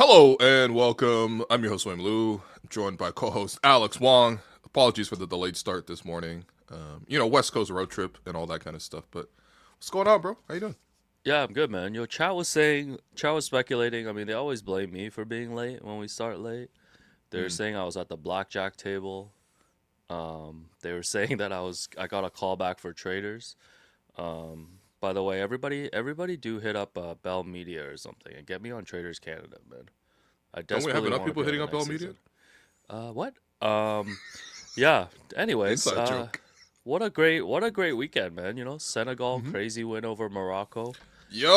Hello and welcome. I'm your host, Wayne Liu, joined by co-host Alex Wong. Apologies for the delayed start this morning. West Coast road trip and all that kind of stuff. But what's going on, bro? How you doing? Yeah, I'm good, man. Chow was speculating. I mean, they always blame me for being late when we start late. They were Mm. saying I was at the blackjack table. They were saying that I got a call back for Traitors. By the way, everybody do hit up Bell Media or something and get me on Traitors Canada, man. I Don't we have desperately enough want to people be on hitting the up Bell next Media? season. What? Yeah. Anyways, Inside joke. what a great weekend, man. Senegal hmm crazy win over Morocco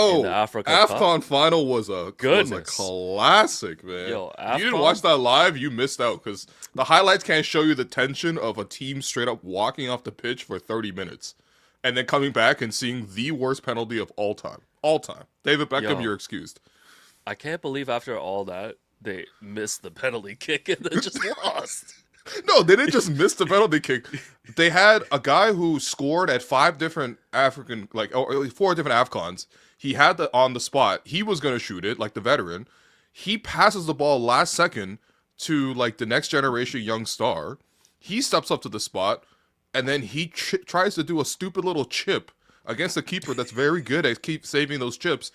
in the Yo, Africa Cup. AFCON final was a Goodness. classic, man. Yo, If you didn't watch AFCON? that live, you missed out because the highlights can't show you the tension of a team straight up walking off the pitch for 30 minutes and then coming back and seeing the worst penalty of all time. All time. David Beckham, Yo, you're excused. I can't believe after all that they missed the penalty kick and then just lost. No, they didn't just miss the penalty kick. They had a guy who scored at five different African, or four different AFCONs. He had the on the spot. He was gonna shoot it like the veteran. He passes the ball last second to like the next generation young star. He steps up to the spot, and then he tries to do a stupid little chip against a keeper that's very good at keep saving those chips.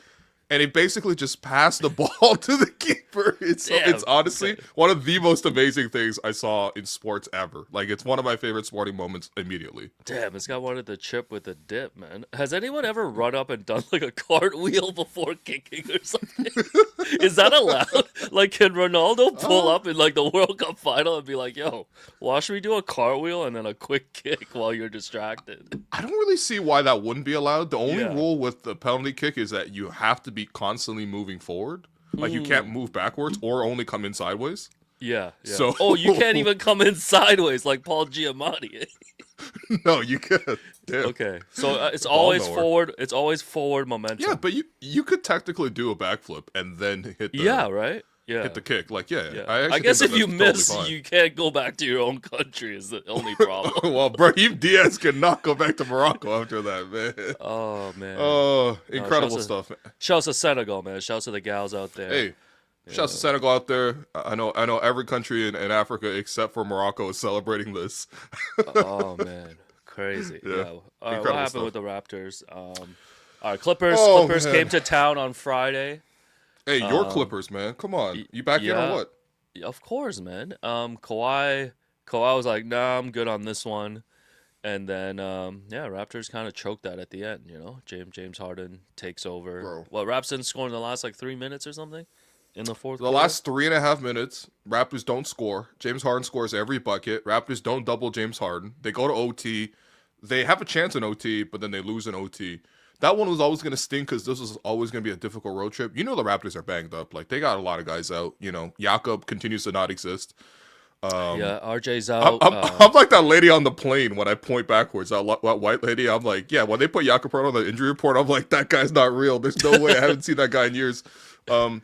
And he basically just passed the ball to the keeper. It's Damn. honestly one of the most amazing things I saw in sports ever. Like it's one of my favorite sporting moments immediately. Damn, this guy wanted the chip with the dip, man. Has anyone ever run up and done like a cartwheel before kicking or something? Is that allowed? Like, can Ronaldo pull Uh, up in like the World Cup final and be like, "Yo, watch me do a cartwheel and then a quick kick while you're distracted"? I don't really see why that wouldn't be allowed. The only Yeah. rule with the penalty kick is that you have to be constantly moving forward. Like you can't Hmm. move backwards or only come in sideways. Yeah, yeah. So Oh, you can't even come in sideways like Paul Giamatti. no, you can't. Damn, Okay, so it's ball always knower. forward. It's always forward Yeah, momentum. but you could technically do a backflip and then Yeah, right. hit Yeah, the kick. Like yeah, yeah. I I actually think guess that if you that's totally miss, fine. you can't go back to your own country. Is the only problem. Well, Brahim Diaz cannot go back to Morocco after that, man. Oh man. Oh, No, incredible stuff. shouts to Senegal, man. Shouts to the gals out there. Hey, shouts to Yeah. Senegal out there. I know every country in Africa except for Morocco is celebrating this. Oh man, crazy. Yeah, Yeah. All right, what incredible happened with stuff. the Raptors? All right, Clippers. Oh Clippers came man. to town on Friday. Hey, your Um, Clippers, man. Come on. You back in or yeah, what? of course, man. Kawhi was like, "Nah, I'm good on this one." And then, yeah, Raptors kind of choked that at the end. James Harden takes over. Bro. What, Raps didn't score in the last like 3 minutes or something in the fourth The quarter? last 3.5 minutes, Raptors don't score. James Harden scores every bucket. Raptors don't double James Harden. They go to OT. They have a chance in OT, but then they lose in OT. That one was always going to stink because this was always going to be a difficult road trip. You know the Raptors are banged up. Like, they got a lot of guys out. Jakob continues to not exist. Um, Yeah, RJ's I'm, out. I'm, I'm like that lady on the plane when I point backwards. That white lady. I'm like, yeah. When they put Jakob on the injury report, I'm like, that guy's not real. There's no way. I haven't seen that guy in years. Um,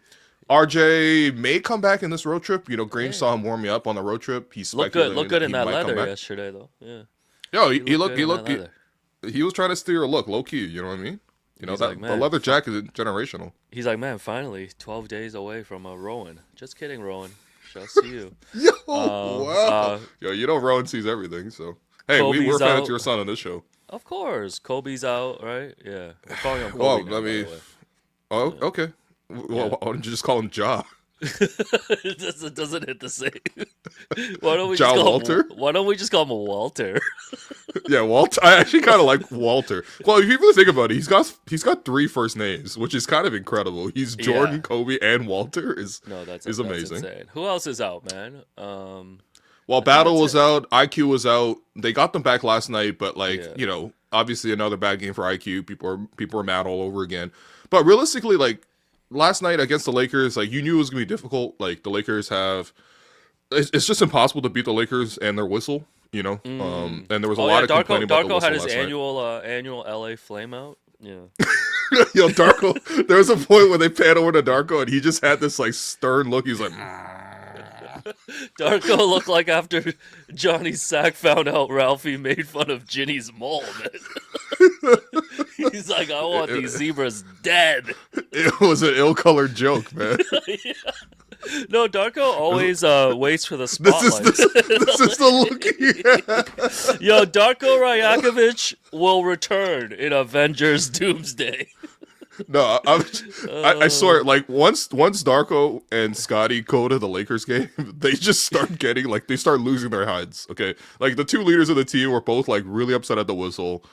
RJ may come back in this road trip. Grange Yeah. saw him warm me up on the road trip. He's Look speculating good that in he that might come leather back. yesterday, though. Yeah, Yo, he he looked looked, good he in that looked, leather. he was trying to steer a look, low key. You know what I mean? He's like, That the man, leather jacket is generational. he's like, man, finally, 12 days away from a Rowan. Just kidding, Rowan. Shouts to you. Yo, Um, wow. uh, Yo, Rowan sees everything. So hey, we're Kobe's fans of out. your son on this shoe. Of course, Kobe's out, right? Yeah, we're calling him Kobe Well, now, I by the mean, way. oh, Yeah, okay. Well, yeah. why don't you just call him Ja? It doesn't hit the same. Why don't we just Ja call him? Walter? Why don't we just call him Walter? Yeah, Walter. I actually kind of like Walter. Well, if you really think about it, he's got three first names, which is kind of incredible. He's Jordan, Yeah. Kobe, and Walter No, that's is that's amazing. insane. Who else is out, man? While I think Battle that's was it. out, IQ was out. They got them back last night, but Yeah. obviously another bad game for IQ. People are mad all over again. But realistically, like last night against the Lakers, like you knew it was gonna be difficult. Like the Lakers have, it's just impossible to beat the Lakers and their whistle. Mm. And there was a Oh lot yeah, of Darko complaining about the Darko had whistle his last night. annual LA flame out. Yeah. Yo, Darko, there was a point where they pan over to Darko and he just had this like stern look. He's like, Darko looked like after Johnny Sack found out Ralphie made fun of Ginny's mole, man. He's like, I want these zebras dead. it was an ill-colored joke, man. Yeah. No, Darko always waits for the This is spotlight. this is the look. Yeah. Yo, Darko Rajakovic will return in Avengers Doomsday. No, I swear, like once Darko and Scotty go to the Lakers game, they just start getting like they start losing their heads. Okay, like the two leaders of the team were both like really upset at the whistle.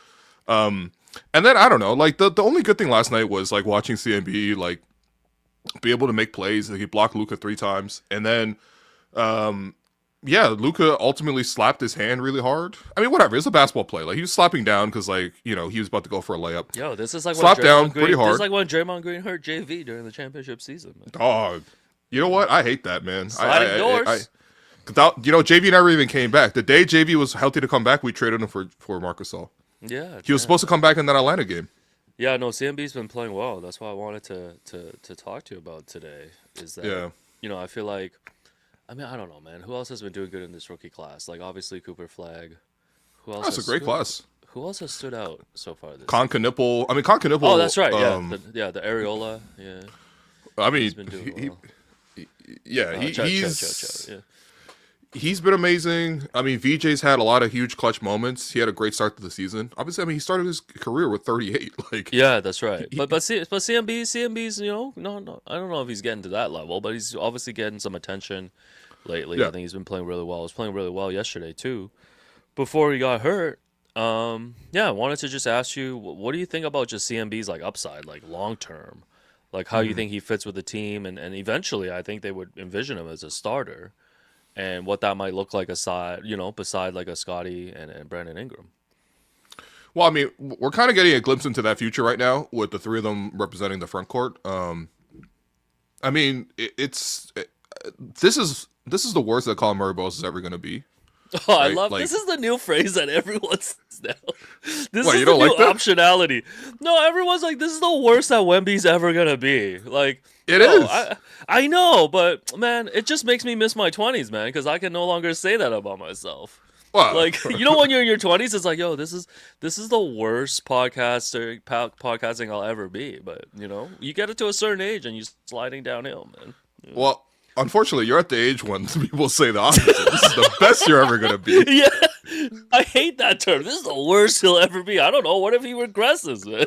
And then I don't know, like the only good thing last night was like watching CMB like be able to make plays. Like, he blocked Luka 3 times, and then yeah, Luka ultimately slapped his hand really hard. I mean, whatever. It's a basketball play. Like he was slapping down because, like, he was about to go for a layup. Yo, this is like Slapped when down Draymond Green, pretty hard. This is like when Draymond Green hurt JV during the championship season. Man. Dog, you know what? I hate that, man. Sliding doors. JV never even came back. The day JV was healthy to come back, we traded him for Marc Gasol. Yeah, He was supposed to come back in that Atlanta game. Yeah, no, CMB's been playing well. That's why I wanted to talk to you about today. Is that I feel like. I mean, I don't know, man. Who else has been doing good in this rookie class? Like, obviously, Cooper Flagg. Who else? That's a great class. Who else has stood out so far? Con Knipple. I mean, Con Knipple. Oh, that's right. The areola. Yeah. I mean, he's been doing well. He's been amazing. I mean, VJ's had a lot of huge clutch moments. He had a great start to the season. Obviously, I mean, he started his career with 38. Like, yeah, that's right. But CMB's, no, I don't know if he's getting to that level, but he's obviously getting some attention lately. Yeah. I think he's been playing really well. He was playing really well yesterday too, before he got hurt. I wanted to just ask you, what do you think about just CMB's like upside, like long term, like how you think he fits with the team, and eventually, I think they would envision him as a starter. And what that might look like beside like a Scotty and Brandon Ingram. Well, I mean, we're kind of getting a glimpse into that future right now with the 3 of them representing the front court. I mean, this is the worst that Collin Murray-Boyles is ever going to be. Oh, right? I love this is the new phrase that everyone says now. This is you the don't new like that? optionality. No, everyone's like, this is the worst that Wemby's ever gonna be. Like, It is. I know, but man, it just makes me miss my 20s, man, because I can no longer say that about myself. Well, Like, when you're in your 20s, it's like, yo, this is the worst podcasting I'll ever be. But you get it to a certain age and you're sliding downhill, man. Yeah. Well, unfortunately, you're at the age when people say the opposite. This is the best you're ever going to be. Yeah, I hate that term. This is the worst he'll ever be. I don't know. What if he regresses, man?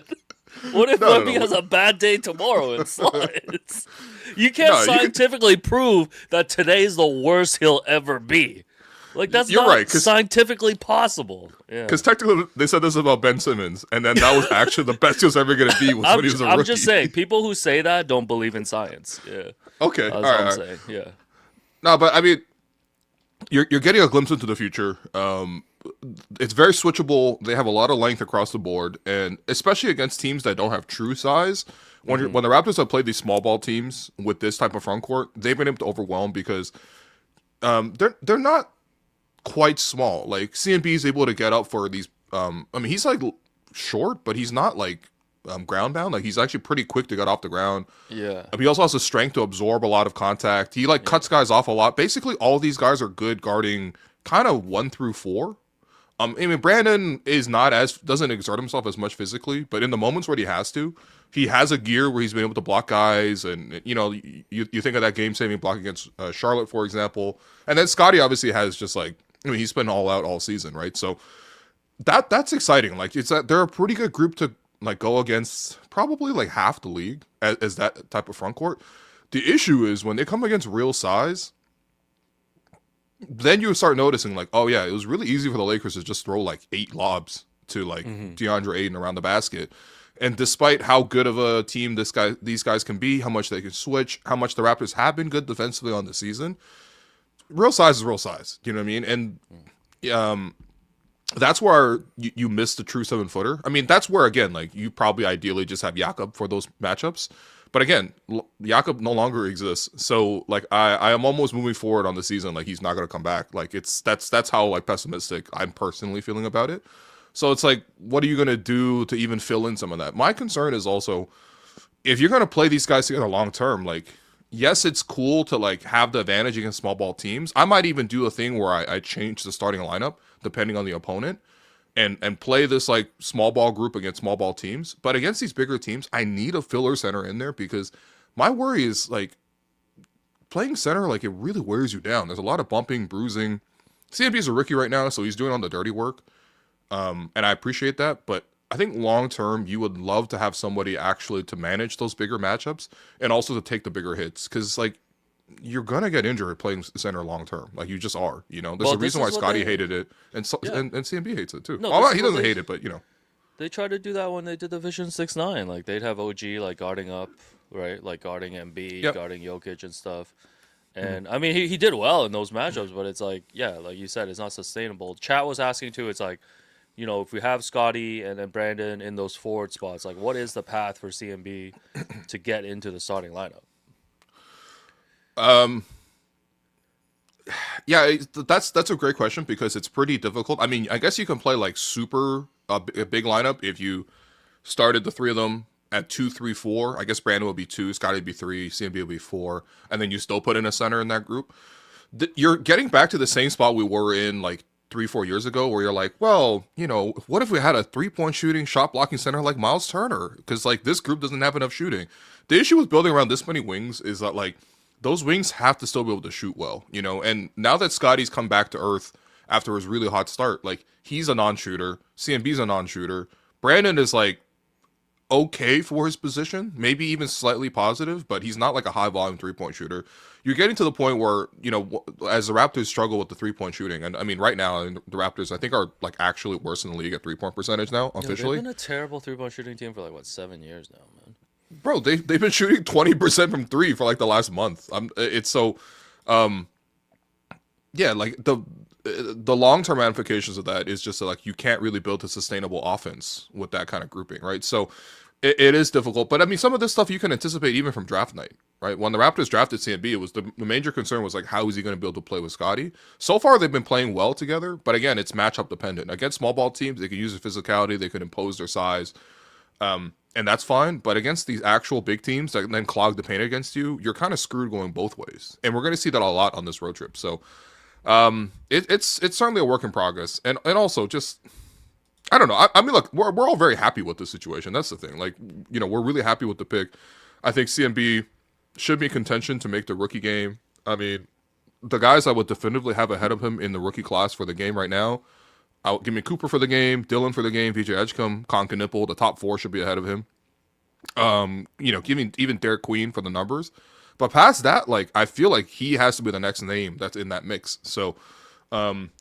What if Wemby has a bad day tomorrow and slides? You can't scientifically prove that today's the worst he'll ever be. Like, that's not scientifically possible. Yeah. Because technically, they said this about Ben Simmons, and then that was actually the best he was ever going to be when he was a rookie. I'm just saying, people who say that don't believe in science. Yeah. Okay, That's all what right. I'm saying. Yeah. No, but I mean, you're getting a glimpse into the future. It's very switchable. They have a lot of length across the board, and especially against teams that don't have true size. When the Raptors have played these small ball teams with this type of front court, they've been able to overwhelm because they're not quite small. Like CMB is able to get up for these. I mean, he's like short, but he's not like ground bound. Like he's actually pretty quick to get off the ground. Yeah. He also has the strength to absorb a lot of contact. He cuts guys off a lot. Basically, all these guys are good guarding kind of 1 through 4. I mean, Brandon doesn't exert himself as much physically, but in the moments where he has to, he has a gear where he's been able to block guys. And you think of that game-saving block against Charlotte, for example. And then Scotty obviously has just he's been all out all season, right? So that's exciting. Like they're a pretty good group to go against probably half the league as that type of front court. The issue is when they come against real size, then you start noticing it was really easy for the Lakers to just throw 8 lobs to DeAndre Ayton around the basket. And despite how good of a team these guys can be, how much they can switch, how much the Raptors have been good defensively on the season, real size is real size. You know what I mean? And that's where you miss the true 7-footer. I mean, that's where, again, you probably ideally just have Jakob for those matchups. But again, Jakob no longer exists. So, I am almost moving forward on the season. He's not going to come back. That's how, pessimistic I'm personally feeling about it. So, it's what are you going to do to even fill in some of that? My concern is also, if you're going to play these guys together long term, yes, it's cool to, have the advantage against small ball teams. I might even do a thing where I change the starting lineup depending on the opponent. And play this small ball group against small ball teams. But against these bigger teams, I need a filler center in there because my worry is playing center, like, it really wears you down. There's a lot of bumping, bruising. CMB is a rookie right now, so he's doing all the dirty work. And I appreciate that, but I think long term, you would love to have somebody actually to manage those bigger matchups and also to take the bigger hits, because like you're gonna get injured playing center long term. Like you just are. You know, there's a reason why Scotty hated it, and and CMB hates it too. No, well, he doesn't hate it, but you know, they tried to do that when they did Division 6-9. Like they'd have OG like guarding up, right? Like guarding MB, guarding Jokic and stuff. And I mean, he did well in those matchups, but it's like, yeah, like you said, it's not sustainable. Chat was asking too. It's like, you know, if we have Scotty and then Brandon in those forward spots, like what is the path for CMB to get into the starting lineup? Yeah, that's a great question because it's pretty difficult. I mean, I guess you can play like a big lineup if you started the three of them at 2, 3, 4. I guess Brandon would be 2, Scotty would be 3, CMB would be 4, and then you still put in a center in that group. You're getting back to the same spot we were in like 3-4 years ago, where you're like, well, you know, what if we had a 3-point shooting, shot blocking center like Miles Turner? Because like this group doesn't have enough shooting. The issue with building around this many wings is that like those wings have to still be able to shoot well, you know. And now that Scotty's come back to earth after his really hot start, like he's a non-shooter, CMB's a non-shooter, Brandon is like okay for his position, maybe even slightly positive, but he's not like a high volume 3-point shooter. You're getting to the point where, you know, as the Raptors struggle with the 3-point shooting, and I mean, right now, the Raptors, I think, are like actually worse in the league at 3-point percentage now, officially. They've been a terrible 3-point shooting team for like, what, 7 years now, man? Bro, they've been shooting 20% from 3 for like the last month. It's so, yeah, like the long-term ramifications of that is just that, like, you can't really build a sustainable offense with that kind of grouping, right? So it is difficult, but I mean, some of this stuff you can anticipate even from draft night, right? When the Raptors drafted CMB, it was the major concern was like, how is he going to be able to play with Scotty? So far, they've been playing well together, but again, it's matchup dependent. Against small ball teams, they can use their physicality, they can impose their size, and that's fine. But against these actual big teams that then clog the paint against you, you're kind of screwed going both ways, and we're going to see that a lot on this road trip. So it's certainly a work in progress, and also just, I don't know. I mean, look, we're all very happy with this situation. That's the thing. Like, you know, we're really happy with the pick. I think CMB should be in contention to make the rookie game. I mean, the guys I would definitively have ahead of him in the rookie class for the game right now, give me Cooper for the game, Dylan for the game, VJ Edgecombe, Conk and Nipple. The top 4 should be ahead of him. You know, giving even Derek Queen for the numbers. But past that, like, I feel like he has to be the next name that's in that mix. So,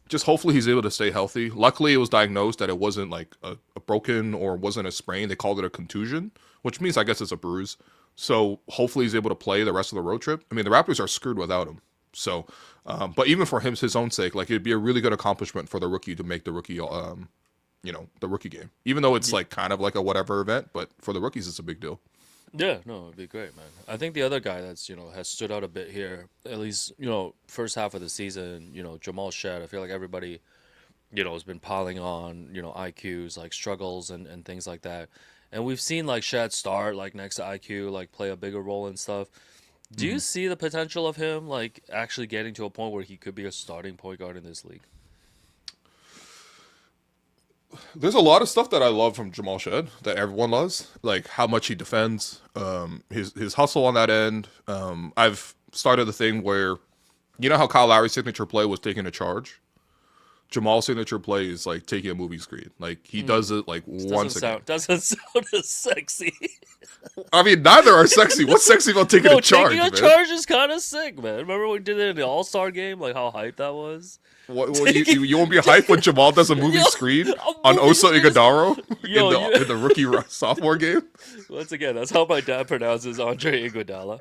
just hopefully he's able to stay healthy. Luckily, it was diagnosed that it wasn't like a broken or wasn't a sprain. They called it a contusion, which means I guess it's a bruise. So hopefully he's able to play the rest of the road trip. I mean, the Raptors are screwed without him. So, but even for his own sake, like it'd be a really good accomplishment for the rookie to make the rookie, you know, the rookie game. Even though it's like kind of like a whatever event, but for the rookies, it's a big deal. Yeah, no, it'd be great, man. I think the other guy that's, you know, has stood out a bit here, at least, you know, first half of the season, you know, Jamal Shead. I feel like everybody, you know, has been piling on, you know, IQs, like struggles and things like that. And we've seen like Shead start like next to IQ, like play a bigger role and stuff. Do you see the potential of him like actually getting to a point where he could be a starting point guard in this league? There's a lot of stuff that I love from Jamal Shead that everyone loves, like how much he defends, his hustle on that end. I've started the thing where, you know how Kyle Lowry's signature play was taking a charge? Jamal's signature play is like taking a moving screen. Like he does it like once a game. Doesn't sound as sexy. I mean, neither are sexy. What's sexy about taking a charge, taking a charge is kind of sick, man. Remember when we did it in the All-Star game? Like how hype that was? You won't be hyped when Jamal does a moving screen on Osa Iguodala in the rookie sophomore game? Once again, that's how my dad pronounces Andre Iguodala.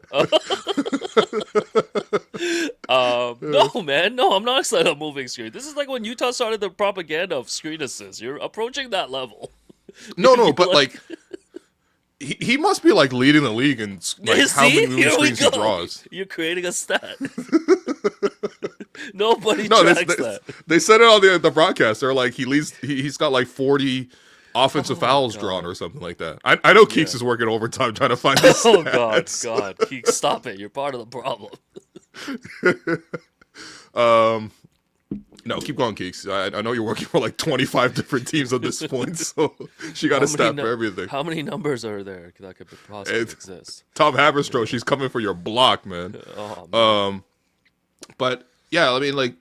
No, man. No, I'm not excited about moving screen. This is like when Utah started the propaganda of screen assists. You're approaching that level. No, but like... He must be like leading the league in like how many moving screens he draws. You're creating a stat. Nobody tracks that. They said it on the broadcast. They're like he's got like 40 offensive fouls drawn or something like that. I know Keeks is working overtime trying to find this. Oh God, Keeks, stop it! You're part of the problem. No, keep going, Keeks. I know you're working for like 25 different teams at this point, so she got a stat for everything. How many numbers are there that could possibly exist? Tom Haberstroh, she's coming for your block, man. Oh, man. But yeah, I mean, like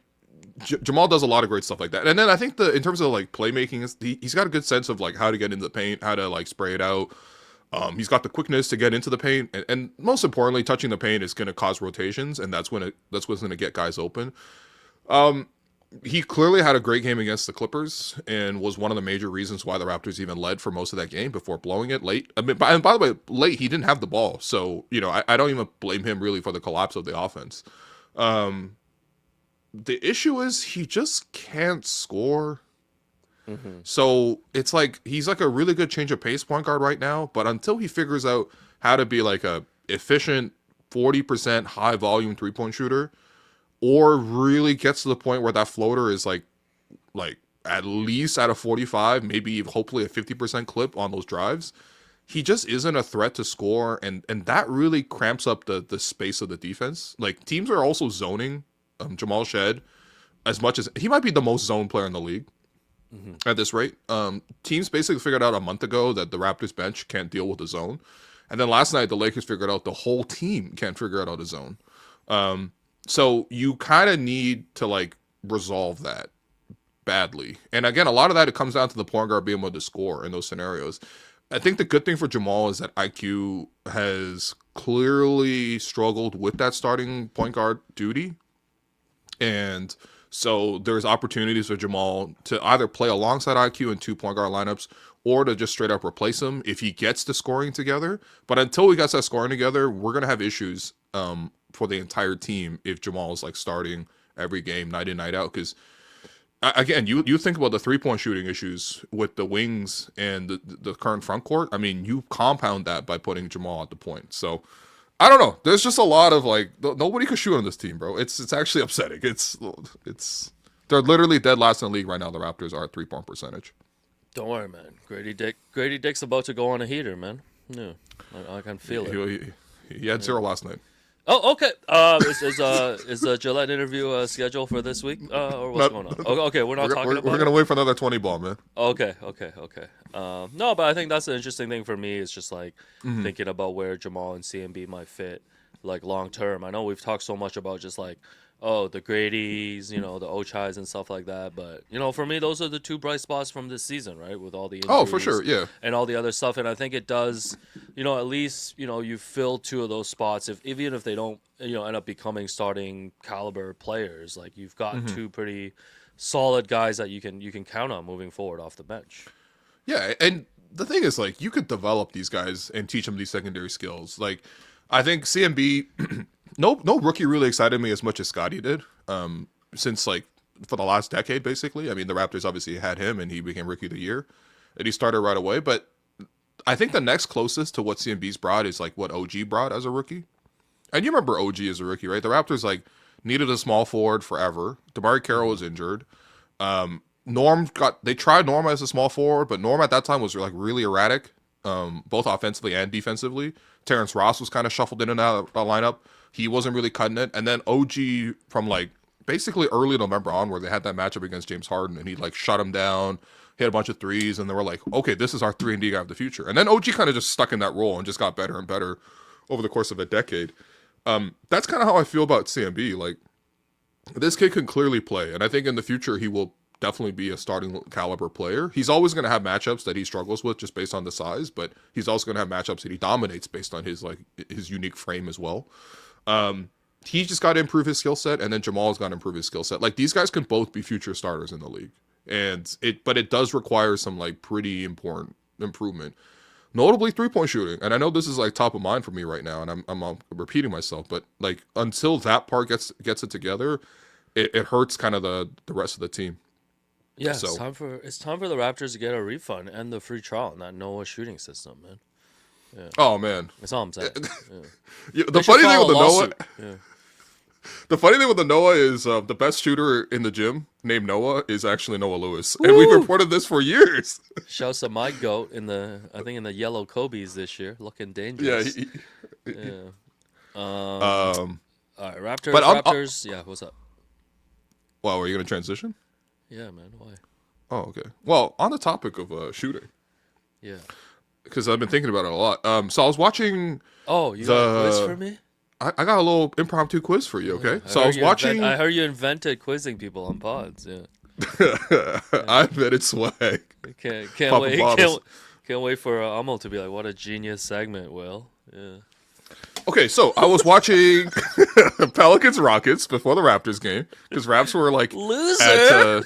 Jamal does a lot of great stuff like that, and then I think in terms of like playmaking, he's got a good sense of like how to get into the paint, how to like spray it out. He's got the quickness to get into the paint, and most importantly, touching the paint is going to cause rotations, and that's what's going to get guys open. He clearly had a great game against the Clippers and was one of the major reasons why the Raptors even led for most of that game before blowing it late. I mean, and by the way, late he didn't have the ball, so I don't even blame him really for the collapse of the offense. The issue is he just can't score. Mm-hmm. So it's like he's like a really good change of pace point guard right now, but until he figures out how to be like a efficient 40% high volume 3-point shooter, or really gets to the point where that floater is like at least at a 45, maybe hopefully a 50% clip on those drives, he just isn't a threat to score, and that really cramps up the space of the defense. Like teams are also zoning Jamal Shead as much as he might be the most zone player in the league. Mm-hmm. At this rate. Teams basically figured out a month ago that the Raptors bench can't deal with the zone. And then last night, the Lakers figured out the whole team can't figure out the zone. So you kind of need to like resolve that badly. And again, a lot of that, it comes down to the point guard being able to score in those scenarios. I think the good thing for Jamal is that IQ has clearly struggled with that starting point guard duty. And so there's opportunities for Jamal to either play alongside IQ in 2 point guard lineups or to just straight up replace him if he gets the scoring together. But until he gets that scoring together, we're going to have issues for the entire team if Jamal is like starting every game night in, night out. Because again, you think about the 3-point shooting issues with the wings and the current front court. I mean, you compound that by putting Jamal at the point. So I don't know. There's just a lot of like nobody can shoot on this team, bro. It's actually upsetting. It's they're literally dead last in the league right now. The Raptors are at 3-point percentage. Don't worry, man. Grady Dick's about to go on a heater, man. Yeah, I can feel it. He had 0 last night. Oh, okay. Is the Gillette interview scheduled for this week, or what's going on? Okay, we're not talking about. We're gonna wait for another 20 ball, man. Okay. No, but I think that's an interesting thing for me. Is just like thinking about where Jamal and CMB might fit, like long term. I know we've talked so much about just like, the Grady's, the Ochais and stuff like that. But, for me, those are the 2 bright spots from this season, right? With all the injuries. Oh, for sure, yeah. And all the other stuff. And I think it does, at least, you fill 2 of those spots. Even if they don't, end up becoming starting caliber players, like you've got 2 pretty solid guys that you can count on moving forward off the bench. Yeah, and the thing is, like, you could develop these guys and teach them these secondary skills. Like, I think CMB... No rookie really excited me as much as Scotty did. Since like for the last decade, basically. I mean, the Raptors obviously had him, and he became Rookie of the Year, and he started right away. But I think the next closest to what CMB's brought is like what OG brought as a rookie. And you remember OG as a rookie, right? The Raptors like needed a small forward forever. DeMarre Carroll was injured. They tried Norm as a small forward, but Norm at that time was like really erratic, both offensively and defensively. Terrence Ross was kind of shuffled in and out of the lineup. He wasn't really cutting it. And then OG from like basically early November on, where they had that matchup against James Harden, and he like shut him down, hit a bunch of threes, and they were like, okay, this is our 3-and-D guy of the future. And then OG kind of just stuck in that role and just got better and better over the course of a decade. That's kind of how I feel about CMB. Like, this kid can clearly play, and I think in the future he will definitely be a starting caliber player. He's always going to have matchups that he struggles with just based on the size, but he's also going to have matchups that he dominates based on his unique frame as well. He just got to improve his skill set, and then Jamal's got to improve his skill set. Like, these guys can both be future starters in the league, but it does require some like pretty important improvement, notably 3-point shooting. And I know this is like top of mind for me right now, and I'm repeating myself, but like until that part gets it together, it hurts kind of the rest of the team. Yeah, so it's time for the Raptors to get a refund and the free trial in that Noah shooting system, man. Yeah. Oh man, that's all I'm saying. Yeah. The funny thing with the Noah, the funny thing with the Noah is the best shooter in the gym named Noah is actually Noah Lewis, and we've reported this for years. Shouts to my goat in the yellow Kobe's this year, looking dangerous. Yeah. All right, Raptors. Yeah, what's up? Wow, are you gonna transition? Yeah, man. Why? Oh, okay. Well, on the topic of shooting, Yeah. because I've been thinking about it a lot. So I was watching Oh, you got a quiz for the. me? I got a little impromptu quiz for you. Okay. I So I heard was you watching. I heard you invented quizzing people on pods. Yeah. I invented swag. Can't Popping wait. bottles. Can't wait for Amo to be like, what a genius segment, Will. Yeah. Okay, so I was watching Pelicans Rockets before the Raptors game because Raps were like Loser. at.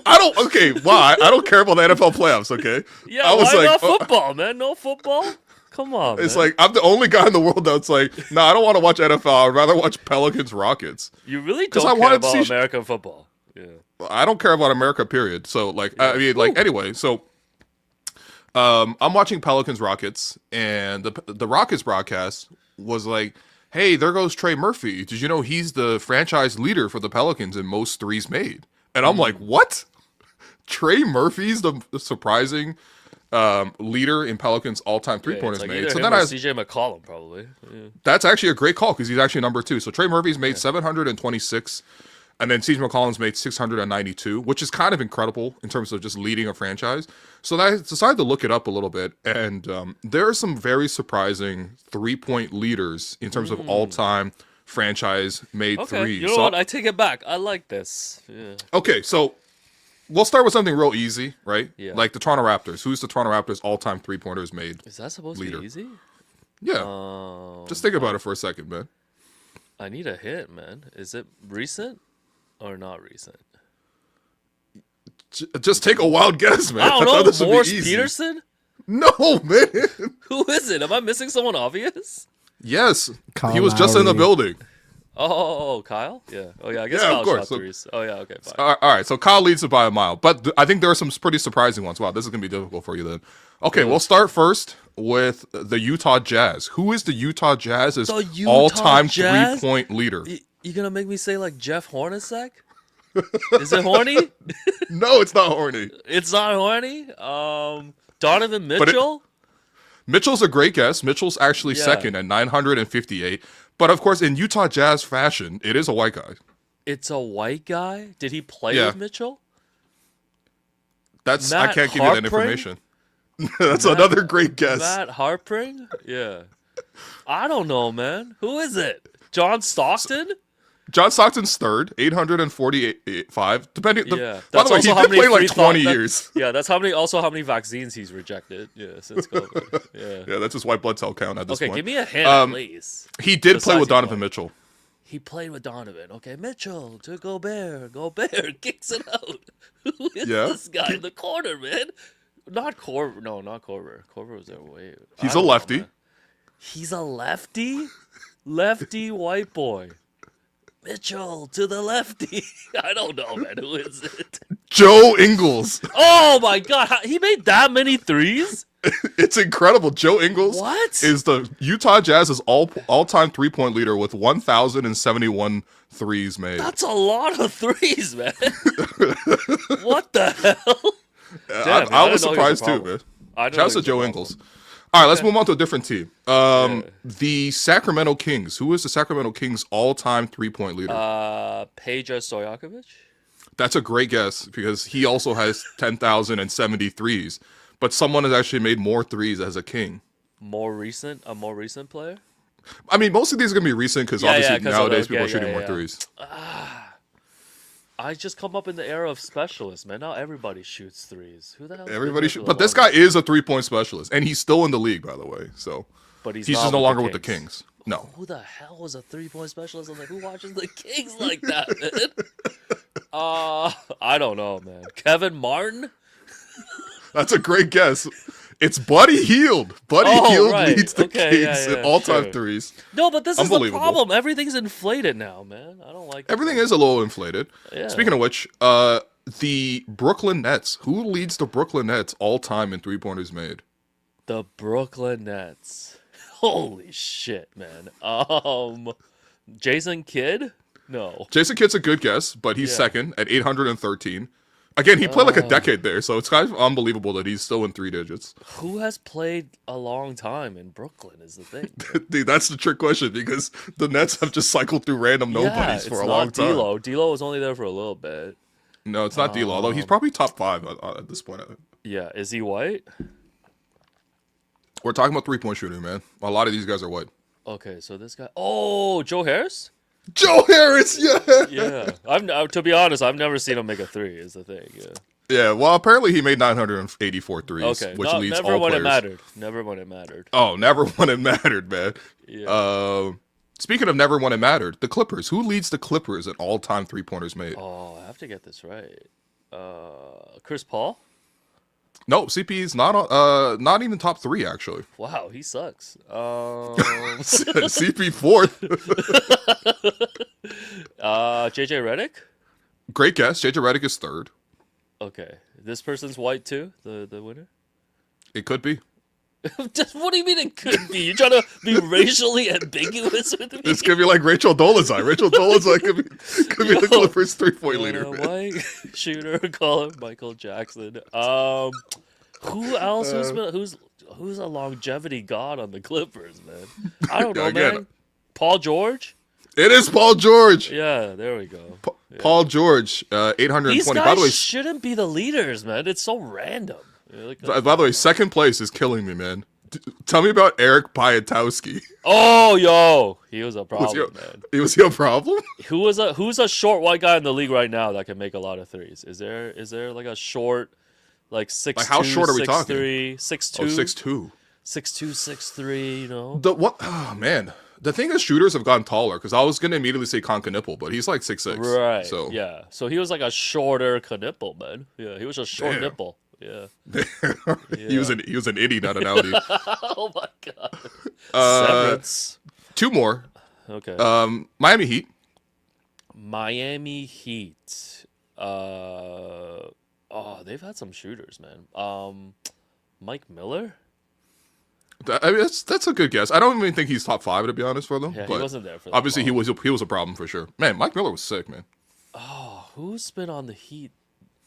I don't. Okay, why? I don't care about the NFL playoffs. Okay. Yeah, I was why like, not football, man? No football? Come on, it's man. like I'm the only guy in the world that's like, no, I don't want to watch NFL. I'd rather watch Pelicans Rockets. You really 'Cause don't I care wanted to about see American football. Yeah. I don't care about America. Period. So like, I mean, like anyway. So, I'm watching Pelicans Rockets, and the Rockets broadcast was like, "Hey, there goes Trey Murphy. Did you know he's the franchise leader for the Pelicans in most threes made?" And I'm like, "What? Trey Murphy's the surprising leader in Pelicans all-time three-pointers like made." So So then then CJ McCollum probably. Yeah. that's actually a great call because he's actually number 2. So Trey Murphy's made 726, and then CJ McCollum's made 692, which is kind of incredible in terms of just leading a franchise. So I decided to look it up a little bit, and there are some very surprising three-point leaders in terms of all-time franchise-made Okay, threes. you know So- what? I take it back. I like this. Yeah. Okay, so we'll start with something real easy, right? Yeah. Like the Toronto Raptors. Who's the Toronto Raptors all-time three-pointers made? Is that supposed to Leader. be easy? Yeah. Just think about it for a second, man. I need a hit, man. Is it recent or not recent? Just take a wild guess, man. I don't thought know. this would be Morris easy. Peterson? No, man. Who is it? Am I missing someone obvious? Yes, Kyle he was just in the Lowry. building. Oh, Kyle? Yeah. Oh, yeah. I guess Yeah, of Kyle course. shot So- threes. Oh, yeah. Okay, fine. All right, so Kyle leads it by a mile, but I think there are some pretty surprising ones. Wow, this is gonna be difficult for you then. Okay, we'll start first with the Utah Jazz. Who is the Utah Jazz's The Utah all-time Jazz? three-point leader? You gonna make me say like Jeff Hornacek? Is it horny? No, it's not horny. It's not horny. Donovan But it- Mitchell. Mitchell's a great guess. Mitchell's actually Yeah. second at 958. But of course, in Utah Jazz fashion, it is a white guy. It's a white guy. Did he play Yeah. with Mitchell? I Matt can't give you that Harpring? information. That's another great guess. Matt Harpring? Yeah. I don't know, man. Who is it? John Stockton? John Stockton's third, 845. Depending. Yeah. By the way, he did play like 20 years. Yeah, that's how many vaccines he's rejected. Yeah, since COVID. Yeah. Yeah, that's his white blood cell count at this Okay, point. give me a hint, please. He did play Besides with he Donovan played. Mitchell. He played with Donovan. Okay, Mitchell to Gobert. Gobert kicks it out. Who is Yeah. this guy in the corner, man? Not Corver. No, not Corver. Corver was there way. He's I a don't know, lefty. man. He's a lefty? Lefty white boy. Mitchell to the lefty. I don't know, man. Who is it? Joe Ingles. Oh my god, he made that many threes? It's incredible. Joe Ingles What? is the Utah Jazz's all-time three-point leader with 1,071 threes made. That's a lot of threes, man. What the hell? Damn, man, I I was didn't know he was surprised a too, problem. man. I didn't Shouts know to he was a Joe problem. Ingles. All right, let's move on to a different team. The Sacramento Kings. Who is the Sacramento Kings' all-time three-point leader? Peja Stojakovic? That's a great guess because he also has 10,070 threes. But someone has actually made more threes as a King. A more recent player? I mean, most of these are going to be recent because Yeah, obviously 'cause of nowadays the- people are yeah, shooting yeah, more yeah. threes. I just come up in the era of specialists, man. Now everybody shoots threes. Who the hell? Everybody shoot. But this guy is a three-point specialist. And he's still in the league, by the way. So But he's just not no with longer the with the Kings. No. Who the hell was a 3-point specialist? I'm like, who watches the Kings like that, man? I don't know, man. Kevin Martin? That's a great guess. It's Buddy Hield. Buddy Oh, Hield right. leads the Okay, yeah, Kings yeah, in all-time sure. threes. No, but this is the Unbelievable. problem. Everything's inflated now, man. I don't like it. Everything is a little inflated. Yeah. Speaking of which, the Brooklyn Nets. Who leads the Brooklyn Nets all-time in three-pointers made? The Brooklyn Nets. Holy shit, man. Jason Kidd? No. Jason Kidd's a good guess, but he's Yeah. second at 813. Again, he played like a decade there, so it's kind of unbelievable that he's still in three digits. Who has played a long time in Brooklyn is the thing. Dude, that's the trick question because the Nets have just cycled through random nobodies for a long time. D'Lo. D'Lo was only there for a little bit. No, it's not D'Lo. Although he's probably top 5 at this point. Yeah, is he white? We're talking about 3-point shooting, man. A lot of these guys are white. Okay, so this guy. Oh, Joe Harris. Joe Harris, yeah. Yeah, to be honest, I've never seen him make a 3. Is the thing. Yeah. Yeah, well, apparently he made 984 threes, Okay, which leads never all when players. it mattered. Never when it mattered. Oh, never when it mattered, man. Yeah. Speaking of never when it mattered, the Clippers. Who leads the Clippers in all-time three-pointers made? Oh, I have to get this right. Chris Paul. No, CP's not even top 3 actually. Wow, he sucks. CP 4th. JJ Redick. Great guess. JJ Redick is 3rd. Okay, this person's white too. The winner. It could be. Just what do you mean it could be? You're trying to be racially ambiguous with me? This could be like Rachel Dolezal. Rachel Dolezal could be the Clippers 3-point leader. Man. White shooter, call him Michael Jackson. Who else? Who's a longevity god on the Clippers, man? I don't know, Again, man. Paul George. It is Paul George. Yeah, there we go. Yeah. Paul George, 820. These guys by the way, shouldn't be the leaders, man. It's so random. by the way, second place is killing me, man. Tell me about Eric Piatowski. Oh, yo, he was a problem, man. Was he a problem? Who's a short white guy in the league right now that can make a lot of threes? Is there like a short, like 6'2", like how short are we talking? 6'3", 6'2", Oh, 6'2", 6'2", 6'3", you know. Oh man, the thing is, shooters have gotten taller. Because I was gonna immediately say Concanipple, but he's like 6'6". Right. So yeah. So he was like a shorter Knipple, man. Yeah, he was a short Damn. nipple. Yeah. he was an itty, not an outie. Oh my god. Severance. 2 more. Okay. Miami Heat. Miami Heat. They've had some shooters, man. Mike Miller. I mean, that's a good guess. I don't even think he's top 5 to be honest for them. Yeah, but he wasn't there for that. Obviously, he was a problem for sure. Man, Mike Miller was sick, man. Oh, who's been on the Heat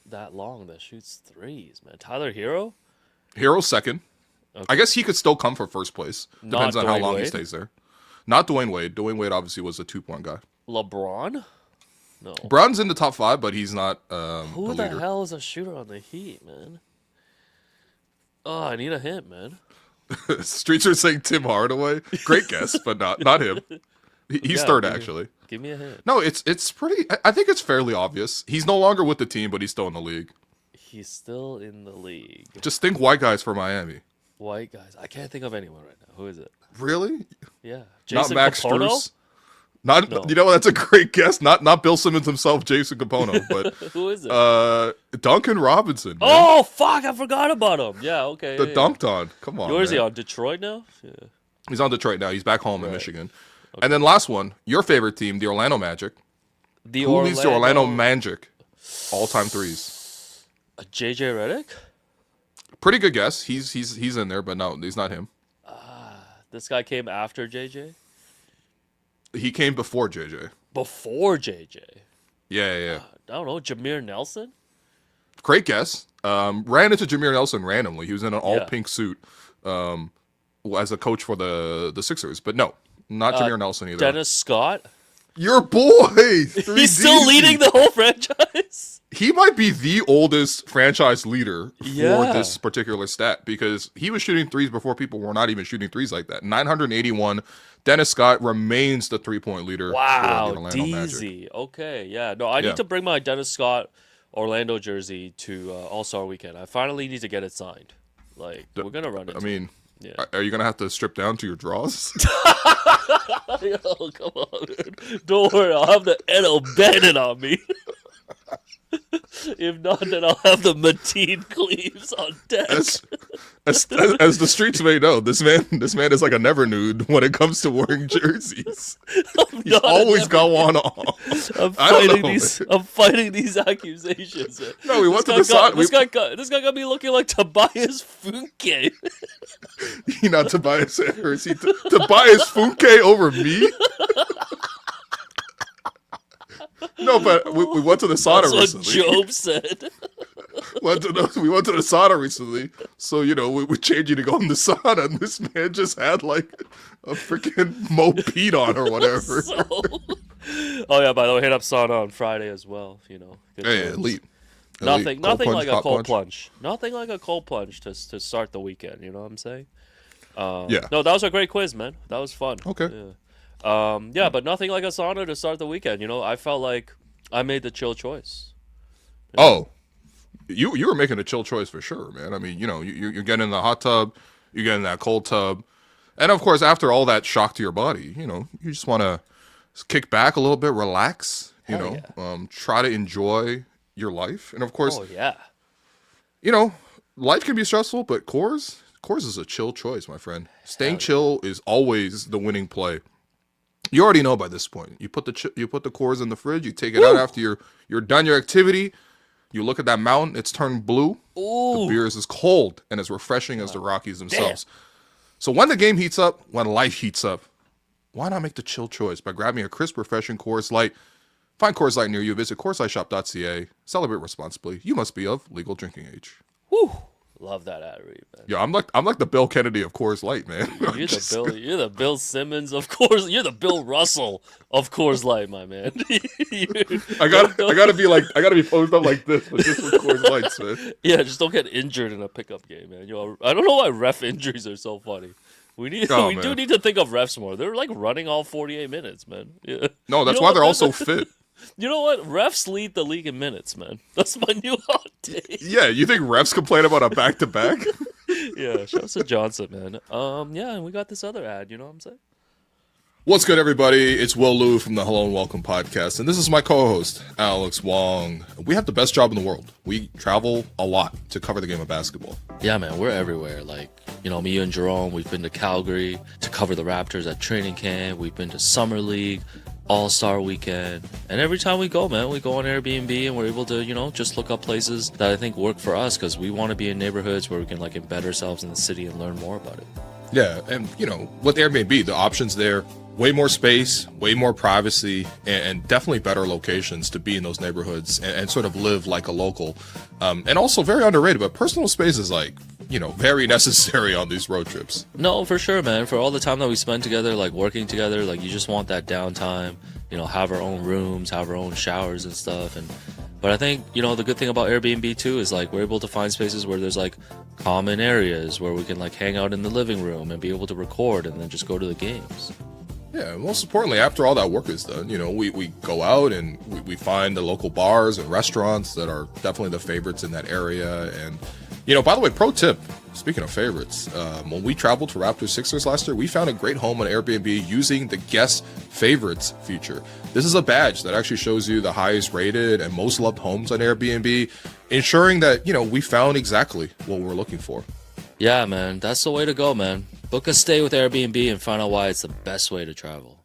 that long that shoots threes, man? Tyler Hero? Hero's 2nd. Okay. I guess he could still come for first place. Depends on how Dwayne long Wade? he stays there. Not Dwayne Wade. Dwayne Wade obviously was a 2-point guy. LeBron? No. Brown's in the top 5, but he's not Who the the leader. hell is a shooter on the Heat, man? Oh, I need a hint, man. Streets are saying Tim Hardaway. Great guess, but not him. He's Yeah, 3rd, give me- actually. Give me a hint. No, it's pretty... I think it's fairly obvious. He's no longer with the team, but he's still in the league. He's still in the league. Just think white guys for Miami. White guys. I can't think of anyone right now. Who is it? Really? Yeah. Not Jason Max Capono? Strus? Not No. You know, that's a great guess. Not Bill Simmons himself, Jason Capono, but Who is it? Duncan Robinson. Man. Oh, fuck. I forgot about him. Yeah, okay. The yeah, dunked on. Come on. Where is he man. on? Detroit now? Yeah. He's on Detroit now. He's back home in Right. Michigan. Okay. And then last one, your favorite team, the Orlando Magic. Who leads the Orlando Magic all-time threes? JJ Redick? Pretty good guess. He's in there, but no, he's not him. This guy came after JJ? He came before JJ. Before JJ? Yeah. I don't know. Jameer Nelson? Great guess. Ran into Jameer Nelson randomly. He was in an all-pink suit as a coach for the Sixers. But no, not Jameer Nelson either. Dennis Scott? Your boy! He's still leading the whole franchise? He might be the oldest franchise leader Yeah. for this particular stat because he was shooting threes before people were not even shooting threes like that. 981. Dennis Scott remains the 3-point leader. Wow, for the Orlando Magic. DZ. Okay, yeah. No, I need to bring my Dennis Scott Orlando jersey to All-Star Weekend. I finally need to get it signed. Like, we're going to run it. I mean, yeah. are you going to have to strip down to your draws? Yo, come on, dude. Don't worry, I'll have the NL bandit on me. If not, then I'll have the Mateen cleaves on deck. As the streets may know, this man is like a never nude when it comes to wearing jerseys. He's always got one on. I'm fighting these accusations. Man. No, we went to the side. This guy got me looking like Tobias Funke. Not Tobias Harris. Tobias Funke over me? No, but we went to the sauna That's what recently. Job said. We went to the sauna recently, so we changed you to go in the sauna, and this man just had like a freaking moped on or whatever. Oh yeah, by the way, hit up sauna on Friday as well. Hey, elite. Nothing like a hot cold plunge. Nothing like a cold plunge to start the weekend. You know what I'm saying? Yeah. No, that was a great quiz, man. That was fun. Okay. Yeah. But nothing like a sauna to start the weekend. You know, I felt like I made the chill choice. Oh, you were making a chill choice for sure, man. I mean, you're getting in the hot tub, you're getting that cold tub, and of course, after all that shock to your body, you just want to kick back a little bit, relax, try to enjoy your life, and of course, Oh yeah. Life can be stressful, but Coors is a chill choice, my friend. Staying chill is always the winning play. You already know by this point. You put the Coors in the fridge. You take it out after you're done your activity. You look at that mountain. It's turned blue. Ooh. The beer is as cold and as refreshing as the Rockies themselves. Damn. So when the game heats up, when life heats up, why not make the chill choice by grabbing a crisp, refreshing Coors Light? Find Coors Light near you. Visit CoorsLightShop.ca. Celebrate responsibly. You must be of legal drinking age. Whew. Love that ad read, man. Yeah, I'm like the Bill Kennedy of Coors Light, man. You're the Bill Simmons of Coors. You're the Bill Russell of Coors Light, my man. I gotta be posed up like this, but just with Coors Lights, man. Yeah, just don't get injured in a pickup game, man. I don't know why ref injuries are so funny. We do need to think of refs more. They're like running all 48 minutes, man. Yeah. No, that's why they're all so fit. You know what? Refs lead the league in minutes, man. That's my new hot take. Yeah, you think refs complain about a back-to-back? Yeah, shouts to Johnson, man. Yeah, and we got this other ad, you know what I'm saying? What's good, everybody? It's Will Liu from the Hello and Welcome podcast, and this is my co-host, Alex Wong. We have the best job in the world. We travel a lot to cover the game of basketball. Yeah, man, we're everywhere. Like, me and Jerome, we've been to Calgary to cover the Raptors at training camp. We've been to Summer League, All-Star Weekend. And every time we go, man, we go on Airbnb and we're able to, just look up places that I think work for us because we want to be in neighborhoods where we can, embed ourselves in the city and learn more about it. Yeah, and, with Airbnb, the options there, way more space, way more privacy, and definitely better locations to be in those neighborhoods and sort of live like a local. And also very underrated, but personal space is very necessary on these road trips. No, for sure, man. For all the time that we spend together, working together, you just want that downtime, have our own rooms, have our own showers and stuff. But I think, the good thing about Airbnb too is we're able to find spaces where there's common areas where we can hang out in the living room and be able to record and then just go to the games. Yeah, most importantly, after all that work is done, we go out and we find the local bars and restaurants that are definitely the favorites in that area. And, by the way, pro tip, speaking of favorites, when we traveled to Raptors Sixers last year, we found a great home on Airbnb using the guest favorites feature. This is a badge that actually shows you the highest rated and most loved homes on Airbnb, ensuring that, we found exactly what we're looking for. Yeah, man, that's the way to go, man. Book a stay with Airbnb and find out why it's the best way to travel.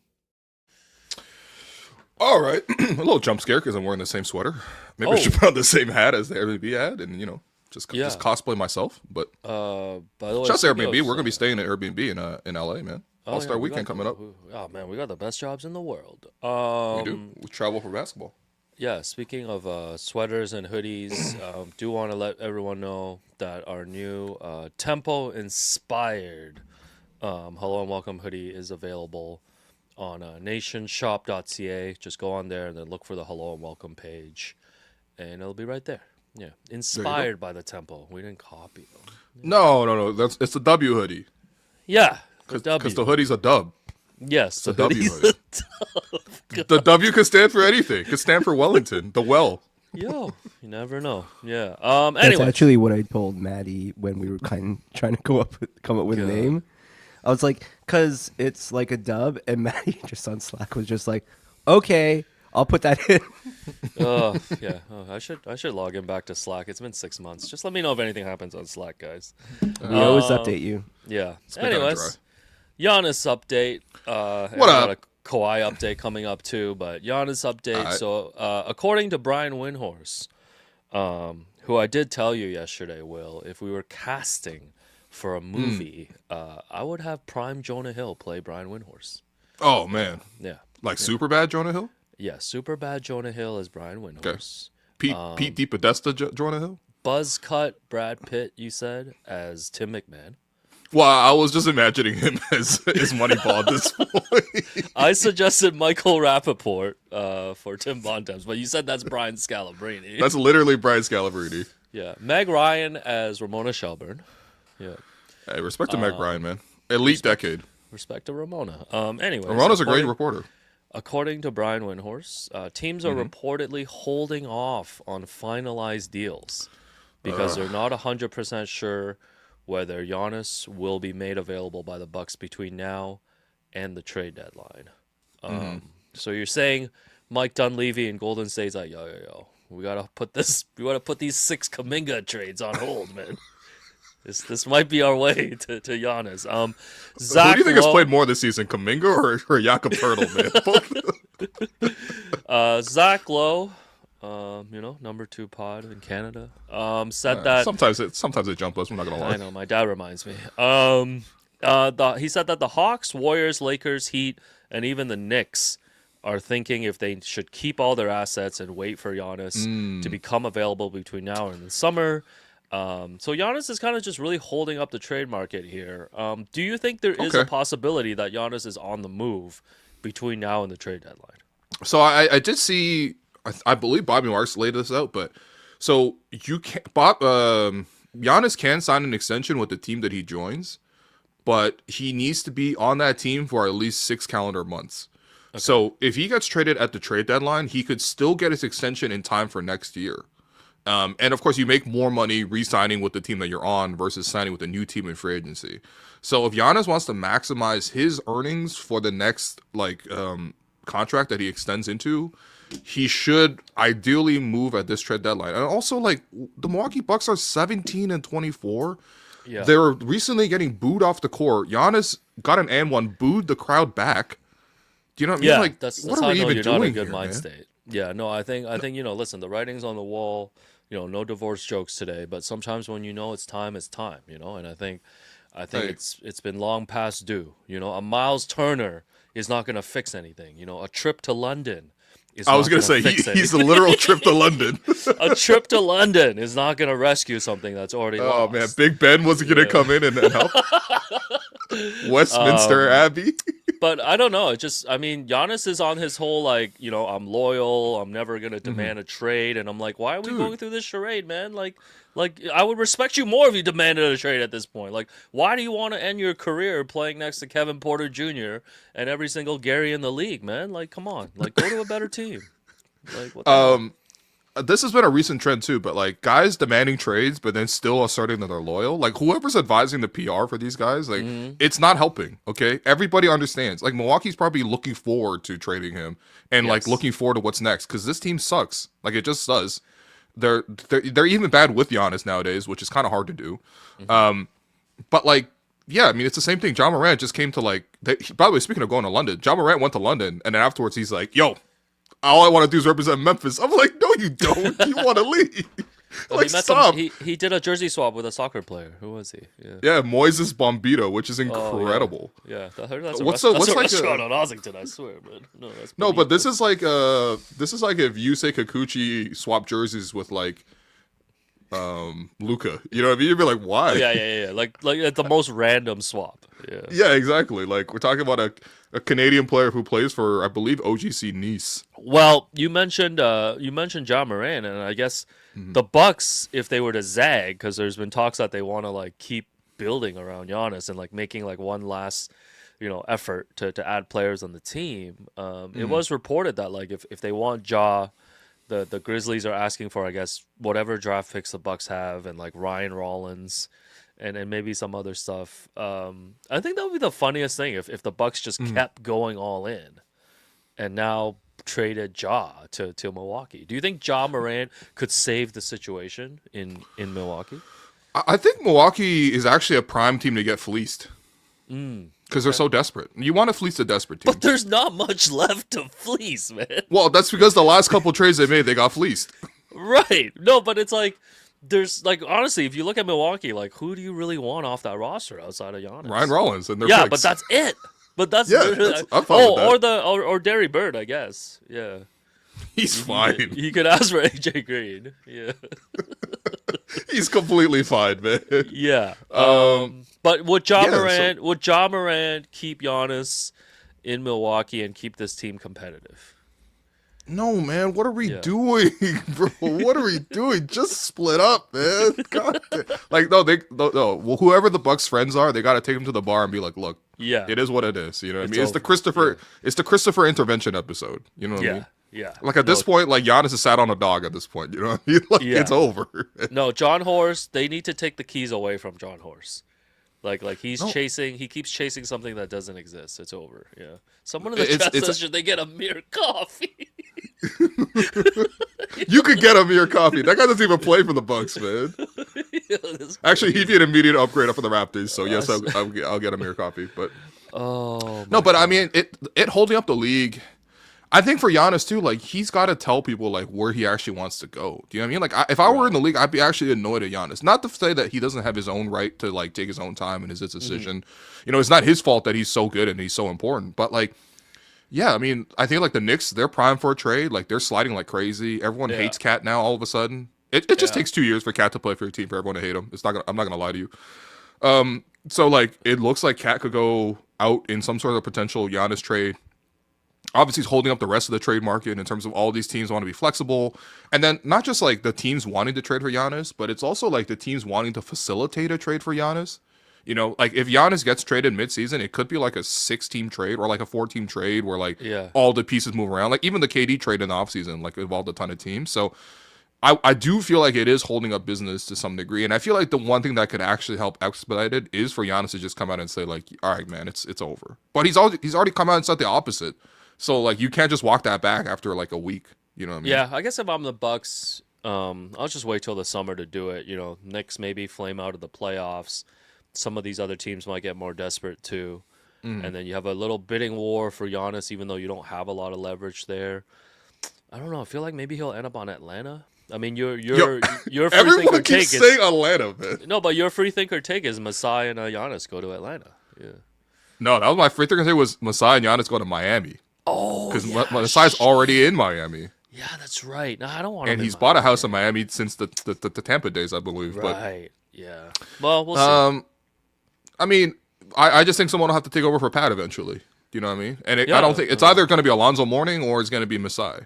All right. A little jump scare because I'm wearing the same sweater. Maybe I should put on the same hat as the Airbnb ad and, just cosplay myself. But by the way, just Airbnb, we're going to be staying at Airbnb in LA, man. All-Star Weekend coming up. Oh, man, we got the best jobs in the world. We do. We travel for basketball. Yeah, speaking of sweaters and hoodies, do want to let everyone know that our new Tempo-inspired Hello and Welcome hoodie is available on nationshop.ca. Just go on there and then look for the Hello and Welcome page, and it'll be right there. Yeah, inspired by the Tempo. We didn't copy them. No. It's the W hoodie. Yeah, because the hoodie's a dub. Yes, the W hoodie. The W could stand for anything. Could stand for Wellington, the well. Yo, you never know. Yeah. That's Anyway, actually what I told Maddie when we were kind of trying to come up with a name. I was like, because it's like a dub, and Maddie just on Slack was just like, okay, I'll put that in. Yeah. I should log in back to Slack. It's been 6 months. Just let me know if anything happens on Slack, guys. We always update you. Yeah. Anyways, Giannis update. What up? Got a Kawhi update coming up too, but Giannis update. So, according to Brian Windhorst, who I did tell you yesterday, Will, if we were casting for a movie, I would have prime Jonah Hill play Brian Windhorst. Oh man. Yeah. Super bad Jonah Hill? Yeah, super bad Jonah Hill as Brian Windhorst. Okay. Pete DiPodesta Jonah Hill? Buzz cut Brad Pitt, you said, as Tim McMahon. Well, I was just imagining him as Moneyball at this point. I suggested Michael Rappaport for Tim Bontemps, but you said that's Brian Scalabrine. That's literally Brian Scalabrine. Yeah, Meg Ryan as Ramona Shelburne. Yeah, Hey, respect to Meg Ryan, man. Elite decade. respect to Ramona. Anyway, Ramona's a great reporter. According to Brian Windhorst, teams are reportedly holding off on finalized deals because they're not 100% sure whether Giannis will be made available by the Bucks between now and the trade deadline. So you're saying Mike Dunleavy and Golden State's like, yo, we gotta put these 6 Kuminga trades on hold, man. This might be our way to Giannis. Zach Who do you think Lowe, has played more this season, Kuminga or Jakob Poeltl, man? Zach Lowe, number 2 pod in Canada, said that sometimes they jump us. I'm not gonna lie. I know my dad reminds me. He said that the Hawks, Warriors, Lakers, Heat, and even the Knicks are thinking if they should keep all their assets and wait for Giannis to become available between now and the summer. So Giannis is kind of just really holding up the trade market here. Do you think there is a possibility that Giannis is on the move between now and the trade deadline? So I did see, I believe Bobby Marks laid this out, but so you can Giannis can sign an extension with the team that he joins, but he needs to be on that team for at least 6 calendar months. Okay. So if he gets traded at the trade deadline, he could still get his extension in time for next year. And of course, you make more money re-signing with the team that you're on versus signing with a new team in free agency. So if Giannis wants to maximize his earnings for the next contract that he extends into, he should ideally move at this trade deadline. And also, the Milwaukee Bucks are 17-24. Yeah. They're recently getting booed off the court. Giannis got an and one, booed the crowd back. Do you know what I mean? Yeah, that's what how are I we know even you're doing not in a good here, mind man? state. Yeah, no, I think listen, the writing's on the wall. No divorce jokes today, but sometimes when it's time, it's time. And I think Hey. it's been long past due. A Miles Turner is not going to fix anything. A trip to London is I was not going to say, fix he's a literal trip to London. a trip to London is not going to rescue something that's already Oh, lost. man. Big Ben wasn't going to come in and help. Westminster Abbey. But I don't know. Giannis is on his whole, I'm loyal. I'm never going to demand a trade. And I'm like, why are we going through this charade, man? Like, I would respect you more if you demanded a trade at this point. Like, why do you want to end your career playing next to Kevin Porter Jr. and every single Gary in the league, man? Like, come on. Like, go to a better team. Like, what the hell? This has been a recent trend too, but guys demanding trades, but then still asserting that they're loyal. Whoever's advising the PR for these guys, it's not helping. Okay, everybody understands. Milwaukee's probably looking forward to trading him and looking forward to what's next because this team sucks. It just does. They're even bad with Giannis nowadays, which is kind of hard to do. But yeah, it's the same thing. John Morant just came to by the way, speaking of going to London, John Morant went to London, and then afterwards he's like, "Yo, all I want to do is represent Memphis." I'm like, "No, you don't. You want to leave." Stop. He did a jersey swap with a soccer player. Who was he? Yeah, Moises Bombito, which is incredible. Oh, yeah. I heard that's What's a like a- restaurant on Ossington, I swear, man. No, that's No, pretty but this cool. is like if Yusei Kikuchi swapped jerseys with Luka. You know what I mean? You'd be like, why? Yeah. Like at the most random swap. Yeah. Yeah, exactly. We're talking about a Canadian player who plays for, I believe, OGC Nice. Well, you mentioned John Moran, and I guess the Bucks, if they were to zag, because there's been talks that they want to keep building around Giannis and making one last effort to add players on the team. It was reported that if they want Ja, the Grizzlies are asking for, I guess, whatever draft picks the Bucks have, and Ryan Rollins. And maybe some other stuff. I think that would be the funniest thing if the Bucks just kept going all in, and now traded Ja to Milwaukee. Do you think Ja Morant could save the situation in Milwaukee? I think Milwaukee is actually a prime team to get fleeced because they're so desperate. You want to fleece a desperate team. But there's not much left to fleece, man. Well, that's because the last couple trades they made, they got fleeced. Right. No, but it's there's honestly, if you look at Milwaukee, who do you really want off that roster outside of Giannis? Ryan Rollins and their Yeah, picks. but that's it. But that's Yeah, literally- I'm fine with that. or Derry Bird, I guess. Yeah. He's fine. You could ask for AJ Green. Yeah. He's completely fine, man. Yeah. But yeah, would Ja Morant keep Giannis in Milwaukee and keep this team competitive? No, man, what are we Yeah. doing, bro? What are we doing? Just split up, man. God damn. Like, no. Well, whoever the Bucks' friends are, they got to take them to the bar and be like, look, Yeah. it is what it is. You know what I It's mean? over. It's the Christopher intervention episode. You know what I Yeah. mean? Yeah. Like at this point, like Giannis is sat on a dog at this point. You know what I mean? Like Yeah. it's over. No, John Horst, they need to take the keys away from John Horst. Like he keeps chasing something that doesn't exist. It's over. Yeah. Someone in the chat says, should they get a mere coffee? You could get him your coffee. That guy doesn't even play for the Bucks, man. Actually, he'd be an immediate upgrade up for the Raptors. So yes, I'll get him your coffee. But no, but I mean, it holding up the league. I think for Giannis too, like he's got to tell people like where he actually wants to go. Do you know what I mean? Like if I were in the league, I'd be actually annoyed at Giannis. Not to say that he doesn't have his own right to like take his own time and his decision. You know, it's not his fault that he's so good and he's so important. But like, yeah, I mean, I think like the Knicks, they're primed for a trade. Like they're sliding like crazy. Everyone hates Cat now. All of a sudden, it just takes 2 years for Cat to play for your team for everyone to hate him. I'm not gonna lie to you. So like it looks like Cat could go out in some sort of potential Giannis trade. Obviously, he's holding up the rest of the trade market in terms of all these teams want to be flexible. And then not just like the teams wanting to trade for Giannis, but it's also like the teams wanting to facilitate a trade for Giannis. You know, like if Giannis gets traded midseason, it could be like a 6-team trade or like a 4-team trade where like all the pieces move around. Like even the KD trade in the offseason like involved a ton of teams. So I do feel like it is holding up business to some degree. And I feel like the one thing that could actually help expedite it is for Giannis to just come out and say like, all right, man, it's over. But he's already come out and said the opposite. So like you can't just walk that back after like a week. You know what I mean? Yeah, I guess if I'm the Bucks, I'll just wait till the summer to do it. You know, Knicks maybe flame out of the playoffs. Some of these other teams might get more desperate too. And then you have a little bidding war for Giannis, even though you don't have a lot of leverage there. I don't know. I feel like maybe he'll end up on Atlanta. I mean, your free everyone thinker keeps take saying Atlanta, man. No, but your free thinker take is Masai and Giannis go to Atlanta. Yeah. No, that was my free thinker. Say was Masai and Giannis go to Miami. Oh, because Masai's already in Miami. Yeah, that's right. No, I don't want. And he's bought a house in Miami since the Tampa days, I believe. Right. Yeah. Well, we'll see. I mean, I just think someone will have to take over for Pat eventually. Do you know what I mean? And I don't think it's either going to be Alonzo Mourning or it's going to be Masai.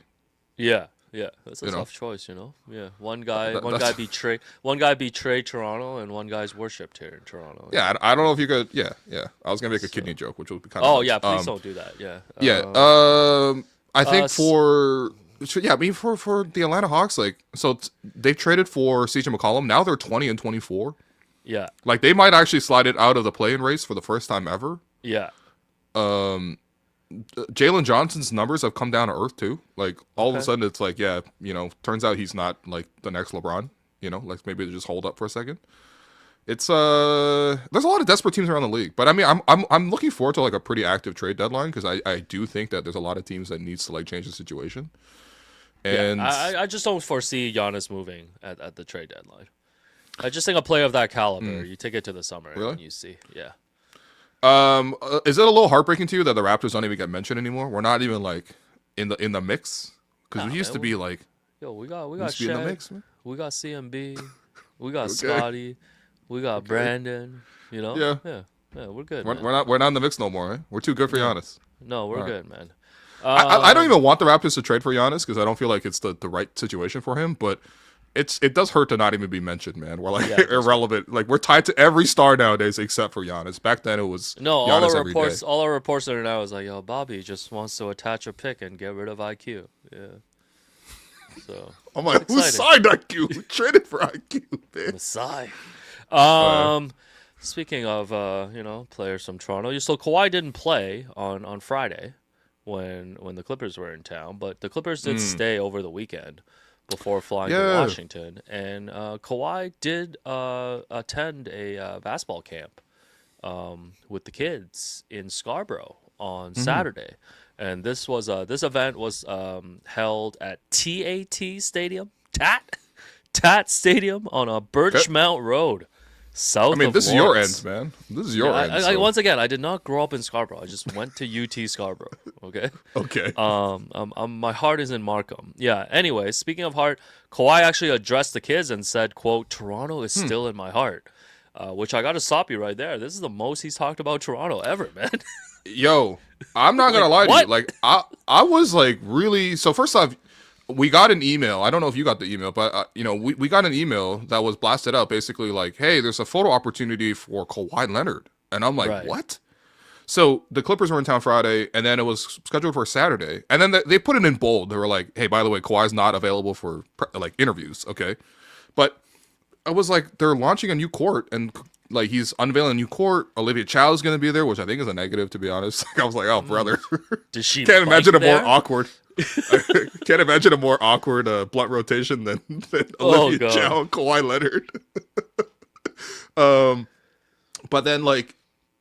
Yeah. Yeah, that's a tough choice, you know. Yeah, one guy betrayed Toronto, and one guy's worshipped here in Toronto. Yeah, I don't know if you could. Yeah. I was gonna make a kidney joke, which would be kind of. Oh yeah, please don't do that. Yeah. I think for the Atlanta Hawks, like they've traded for CJ McCollum. Now they're 20 and 24. Yeah. Like they might actually slide it out of the play-in race for the first time ever. Yeah. Jalen Johnson's numbers have come down to earth too. Like all of a sudden it's like, turns out he's not like the next LeBron, like maybe they just hold up for a second. It's there's a lot of desperate teams around the league, but I mean I'm looking forward to like a pretty active trade deadline because I do think that there's a lot of teams that needs to like change the situation. And I just don't foresee Giannis moving at the trade deadline. I just think a player of that caliber, you take it to the summer and you see. Yeah. Is it a little heartbreaking to you that the Raptors don't even get mentioned anymore? We're not even like in the mix because we used to be like. Yo, we got Shaq, in the mix, man. We got CMB, we got Scotty, we got Brandon. You know. Yeah, we're good. We're not in the mix no more. Right? We're too good for Giannis. No, we're good, man. I don't even want the Raptors to trade for Giannis because I don't feel like it's the right situation for him, but. It does hurt to not even be mentioned, man. We're like irrelevant. Like we're tied to every star nowadays except for Giannis. Back then it was Giannis every day. All our reports are now is like, yo, Bobby just wants to attach a pick and get rid of IQ. Yeah. So I'm like, who signed IQ? Who traded for IQ, man? Masai. Speaking of players from Toronto, so Kawhi didn't play on Friday when the Clippers were in town, but the Clippers did stay over the weekend before flying to Washington. And Kawhi did attend a basketball camp with the kids in Scarborough on Saturday. And this event was held at TAT Stadium, TAT Stadium on Birchmount Road. south I mean, of this is your Lawrence. ends, man. This is your Yeah, ends. So. once again, I did not grow up in Scarborough. I just went to UT Scarborough. Okay. Okay. My heart is in Markham. Yeah. Anyway, speaking of heart, Kawhi actually addressed the kids and said, "quote Toronto is still in my heart," which I got to stop you right there. This is the most he's talked about Toronto ever, man. Yo, I'm not gonna lie to what? you. Like, I was like really. So first off, we got an email. I don't know if you got the email, but we got an email that was blasted out, basically like, "Hey, there's a photo opportunity for Kawhi Leonard," and I'm like, Right. "What?" So the Clippers were in town Friday, and then it was scheduled for Saturday, and then they put it in bold. They were like, "Hey, by the way, Kawhi's not available for like interviews." Okay, but I was like, they're launching a new court, and like he's unveiling a new court. Olivia Chow is going to be there, which I think is a negative, to be honest. I was like, oh brother, Does she can't imagine a there? more awkward. Can't imagine a more awkward blunt rotation than Olivia God. Chow and Kawhi Leonard. But then like,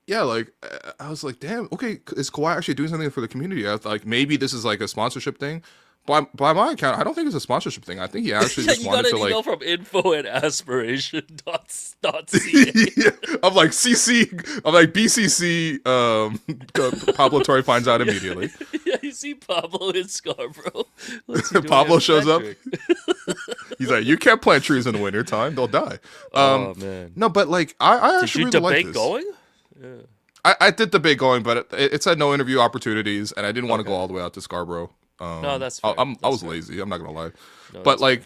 yeah, like I was like, damn, okay, is Kawhi actually doing something for the community? I was like, maybe this is like a sponsorship thing. By my account, I don't think it's a sponsorship thing. I think he actually just you got wanted an to email like. from info@aspiration.ca. Yeah, I'm like CC. I'm like BCC. Pablo Torre finds out immediately. Yeah, you see Pablo in Scarborough. What's he doing Pablo at shows up. Patrick? He's like, you can't plant trees in the winter time; they'll die. Oh man. No, but like I Did actually you really like debate this. going? I did debate going, but it said no interview opportunities, and I didn't want to go all the way out to Scarborough. No, that's fair. I That's was fair. lazy. I'm not gonna lie, No, but that's like,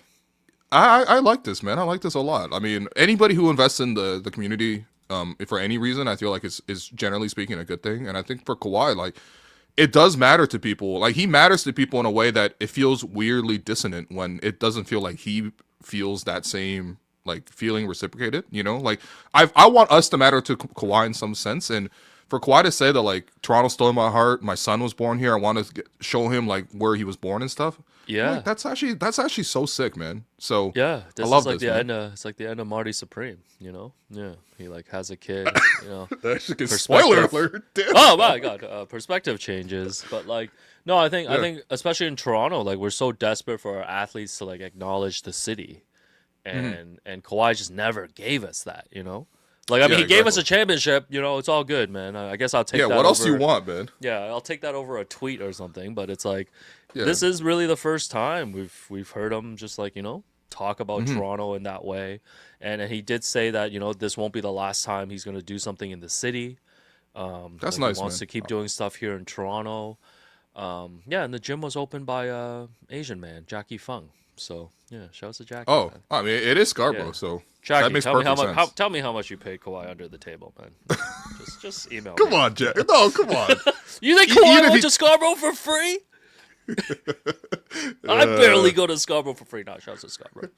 I like this, man. I like this a lot. I mean, anybody who invests in the community, for any reason, I feel like is generally speaking a good thing. And I think for Kawhi, like, it does matter to people. Like, he matters to people in a way that it feels weirdly dissonant when it doesn't feel like he feels that same like feeling reciprocated. You know, like I want us to matter to Kawhi in some sense, and for Kawhi to say that like Toronto's still in my heart, my son was born here, I want to show him like where he was born and stuff. Yeah. Like, that's actually so sick, man. So Yeah, this I love is like this, the man. end. It's like the end of Marty Supreme. You know? Yeah, he like has a kid. You know. Spoiler alert. Damn. Oh my god, perspective changes. But like, no, I think especially in Toronto, like we're so desperate for our athletes to like acknowledge the city, and Kawhi just never gave us that. You know. Like, I mean, Yeah, he gave us a exactly. championship. You know, it's all good, man. I guess I'll take Yeah, that. what else do over- you want, man? Yeah, I'll take that over a tweet or something. But it's like, Yeah. this is really the first time we've heard him just like talk about Mm-hmm. Toronto in that way. And he did say that this won't be the last time he's going to do something in the city. That's Like, nice, he wants man. to keep doing stuff here in Toronto. Yeah, and the gym was opened by Asian man Jackie Fung. So yeah, shout out to Jackie. Oh, man. I mean, it is Scarborough, Yeah. so Jackie, that makes tell me perfect how sense. much. Tell me how much you paid Kawhi under the table, man. just email. Come me. on, Jack. No, come on. You think Even Kawhi if went he- to Scarborough for free? I barely go to Scarborough for free. No, shout out to Scarborough.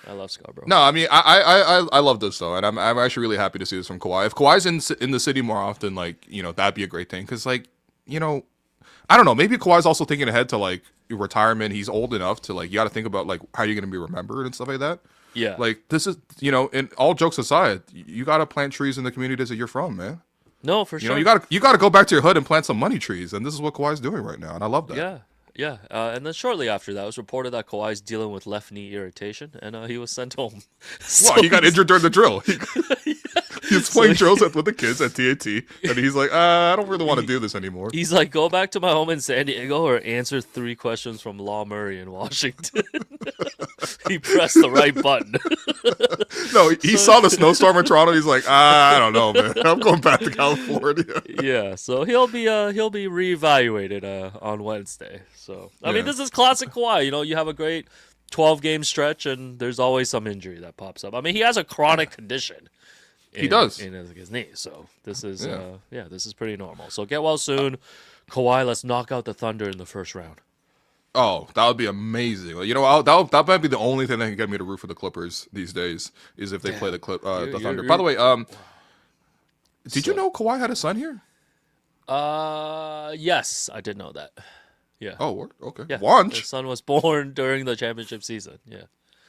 I love Scarborough. No, I mean, I love this though, and I'm actually really happy to see this from Kawhi. If Kawhi's in the city more often, like that'd be a great thing. Because like I don't know, maybe Kawhi's also thinking ahead to like retirement. He's old enough to like you got to think about like how you're gonna be remembered and stuff like that. Yeah. Like this is and all jokes aside, you got to plant trees in the communities that you're from, man. No, for You sure. know, you got to go back to your hood and plant some money trees, and this is what Kawhi's doing right now, and I love that. Yeah. Yeah. And then shortly after that, it was reported that Kawhi's dealing with left knee irritation, and he was sent home. So Well, he got he's- injured during the drill. He was playing drills with the kids at TAT, and he's like, I don't really want to do this anymore. He's like, go back to my home in San Diego or answer 3 questions from Law Murray in Washington. He pressed the right button. No, he saw the snowstorm in Toronto. He's like, I don't know, man. I'm going back to California. Yeah, so he'll be reevaluated on Wednesday. So I Yeah. mean, this is classic Kawhi. You have a great 12-game stretch, and there's always some injury that pops up. I mean, he has a chronic condition. He does. in his knee. So this is Yeah. this is pretty normal. So get well soon, Kawhi. Let's knock out the Thunder in the first round. Oh, that would be amazing. Like, that might be the only thing that can get me to root for the Clippers these days is if they play the You're- Thunder. you're- By the way, did you know Kawhi had a son here? Yes, I did know that. Yeah. Oh, word? Okay. Yeah. His Wanch. son was born during the championship season. Yeah.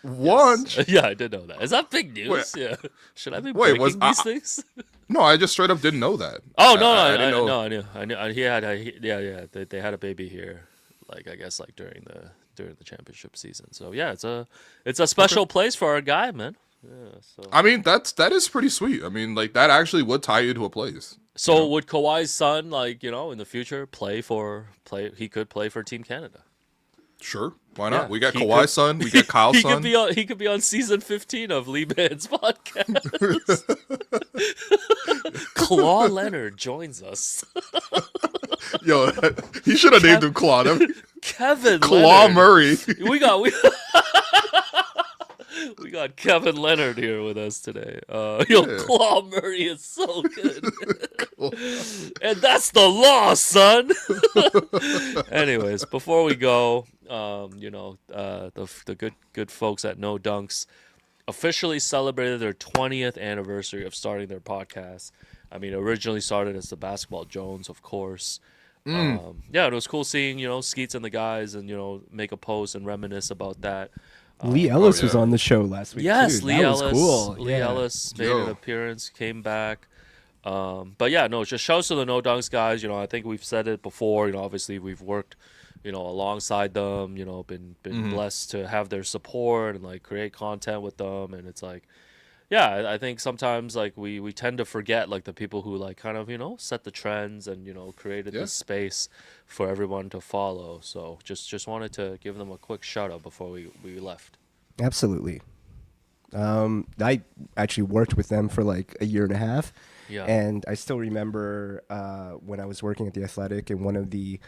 Wanch. Yeah, I did know that. Is that big news? Wait. Yeah. Should I be Wait, breaking was- these things? No, I just straight up didn't know that. Oh no, I no, didn't know. no, I knew. He had, yeah. They had a baby here, like I guess, like during the championship season. So yeah, it's a special place for our guy, man. Yeah. So. I mean, that is pretty sweet. I mean, like that actually would tie you to a place. So would Kawhi's son, like, in the future he could play for Team Canada. Sure, why not? Yeah, We got he Kawhi's could- son, we got Kyle's he son. he could be on season 15 of Lee Man's podcast. Claw Leonard joins us. Yo, he should have named him Claw. Kevin Claw Leonard. Murray. We got Kevin Leonard here with us today. Yeah. Claw Murray is so good. And that's the law, son. Anyways, before we go, the good folks at No Dunks officially celebrated their 20th anniversary of starting their podcast. I mean, originally started as the Basketball Jones, of course. Yeah, it was cool seeing, Skeets and the guys and, make a post and reminisce about that. Lee Ellis yeah. was on the show last week. Yes, too. Lee That Ellis. was cool. Lee Yeah. Ellis made Yo. an appearance, came back. But yeah, no, just shouts to the No Dunks guys. I think we've said it before. Obviously we've worked, alongside them. Been blessed to have their support and like create content with them. And it's like, yeah, I think sometimes like we tend to forget like the people who like kind of set the trends and created this space for everyone to follow. So just wanted to give them a quick shout out before we left. Absolutely. I actually worked with them for like a year and a half. Yeah. And I still remember when I was working at the Athletic and one of the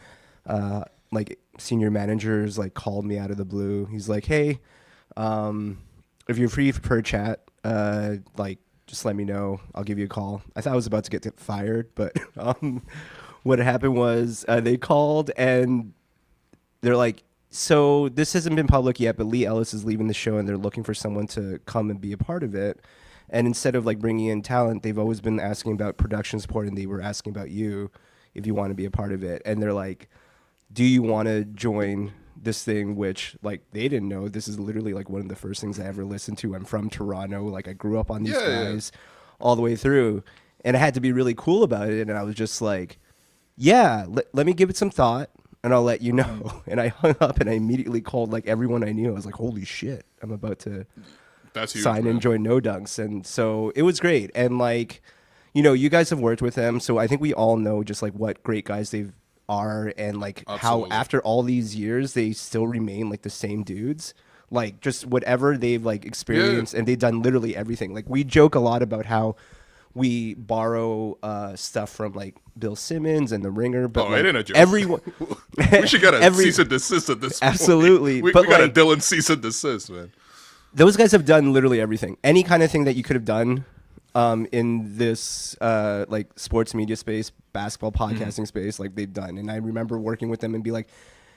like senior managers like called me out of the blue. He's like, "Hey, if you're free for a chat, like just let me know. I'll give you a call." I thought I was about to get fired, but what happened was they called and they're like, "So this hasn't been public yet, but Lee Ellis is leaving the show and they're looking for someone to come and be a part of it. And instead of like bringing in talent, they've always been asking about production support, and they were asking about you if you want to be a part of it. And they're like, do you want to join this thing?" Which like they didn't know. This is literally like one of the first things I ever listened to. I'm from Toronto. Like I grew up on these guys all the way through, and I had to be really cool about it. And I was just like, yeah, let me give it some thought and I'll let you know. And I hung up and I immediately called like everyone I knew. I was like, holy shit, I'm about to That's huge, sign man. and join No Dunks. And so it was great. And like, you guys have worked with them, so I think we all know just like what great guys they are, and like Absolutely. how after all these years they still remain like the same dudes. Like just whatever they've like experienced, and they've done literally everything. Like we joke a lot about how we borrow stuff from like Bill Simmons and The Ringer, but like, it ain't a joke. everyone We should get a cease and desist at this point. Absolutely. We But, got a like- Dylan cease and desist, man. those guys have done literally everything. Any kind of thing that you could have done in this like sports media space, basketball podcasting space, like they've done. And I remember working with them and be like,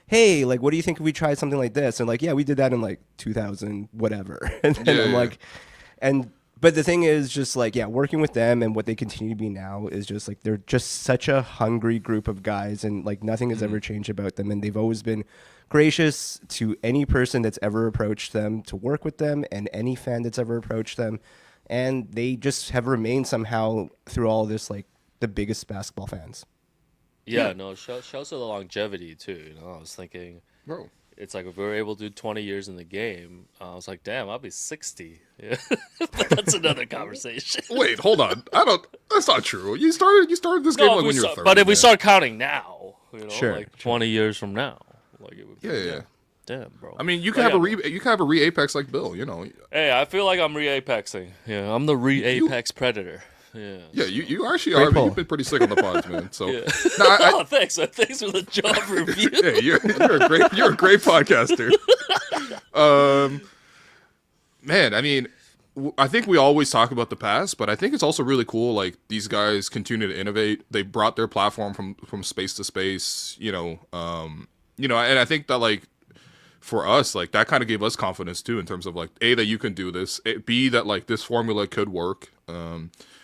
"Hey, like, what do you think if we tried something like this?" And like, "Yeah, we did that in like 2000, whatever." And then I'm like, but the thing is just like, yeah, working with them and what they continue to be now is just like, they're just such a hungry group of guys, and like nothing has ever changed about them. And they've always been gracious to any person that's ever approached them to work with them, and any fan that's ever approached them. And they just have remained somehow through all this, like the biggest basketball fans. Yeah, no, shouts to the longevity too. I was thinking, Bro. it's like if we were able to do 20 years in the game, I was like, damn, I'll be 60. Yeah. But that's another conversation. Wait, hold on. That's not true. You started this game No, like if when we you were start- 30. but if we man. start counting now, Sure, like 20 years from now, like it would be, Yeah. damn, bro. I mean, you can But have yeah, you can have a re-apex like Bill, Hey, I feel like I'm re-apexing. Yeah, I'm the re-apex predator. Yeah. Yeah, you actually Great are. pull. You've been pretty sick on the pods, man. So, Yeah. no, Oh, thanks. Thanks for the job review. yeah, you're a great podcaster. Man, I mean, I think we always talk about the past, but I think it's also really cool. Like these guys continue to innovate. They brought their platform from space to space. And I think that like for us, like that kind of gave us confidence too in terms of like A, that you can do this, B, that like this formula could work.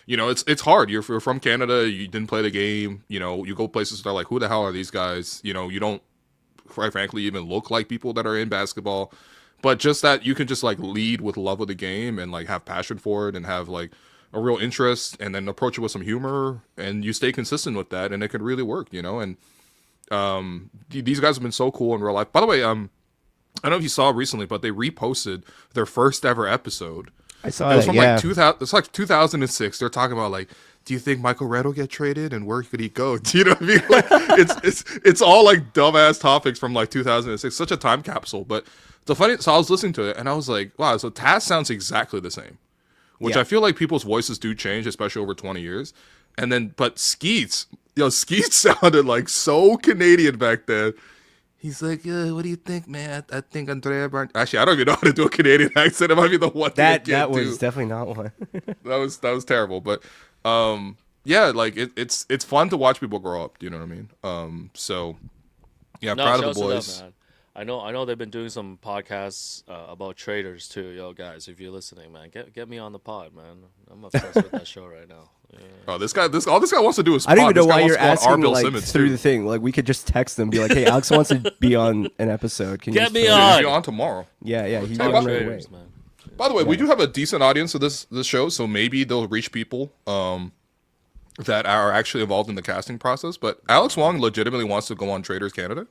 It's hard. You're from Canada. You didn't play the game. You go places that are like, who the hell are these guys? You don't, quite frankly, even look like people that are in basketball. But just that you can just like lead with love of the game and like have passion for it and have like a real interest, and then approach it with some humor, and you stay consistent with that, and it can really work. And these guys have been so cool in real life. By the way, I don't know if you saw recently, but they reposted their first ever episode. I saw It was that. from Yeah. like 2000. It's like 2006. They're talking about like, do you think Michael Redd will get traded and where could he go? Do you know what I mean? Like, it's all like dumbass topics from like 2006. Such a time capsule. But the funny, so I was listening to it and I was like, wow. So Taz sounds exactly the same, which Yeah. I feel like people's voices do change, especially over 20 years. And then, but Skeets, Skeets sounded like so Canadian back then. He's like, what do you think, man? I think Andrea Actually, I don't even know how to do a Canadian accent. It might be the one thing I That can't do. was definitely not one. That was terrible. But yeah, like it's fun to watch people grow up. Do you know what I mean? So yeah, No, proud shouts of the to them, boys. man. I know they've been doing some podcasts about traders too. Yo, guys, if you're listening, man, get me on the pod, man. I'm obsessed with that show right now. Yeah. Oh, this guy wants to do is I don't pod. even know This guy why wants you're to go on asking Bill like Simmons, through too. the thing. Like we could just text them, be like, "Hey, Alex wants to be on an episode. Can Get you me fill on. in?" He'll be on tomorrow. Yeah, he's Hey, on Talk right away. traders, man. By the way, we do have a decent audience of this show, so maybe they'll reach people that are actually involved in the casting process. But Alex Wong legitimately wants to go on Traitors Canada.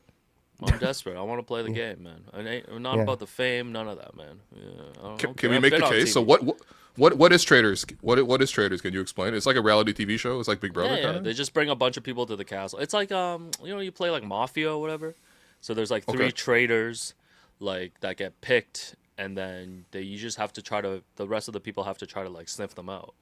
I'm desperate. I want to play the game, man. I'm not Yeah. about the fame, none of that, man. Yeah, I don't Can care. we I've make been the on case? So TV. what is Traitors? What is Traitors? Can you explain? It's like a reality TV show. It's like Big Brother. Yeah, Kinda? they just bring a bunch of people to the castle. It's like you play like Mafia or whatever. So there's like three Okay. traitors, like that get picked, and then you just have to try to. The rest of the people have to try to like sniff them out.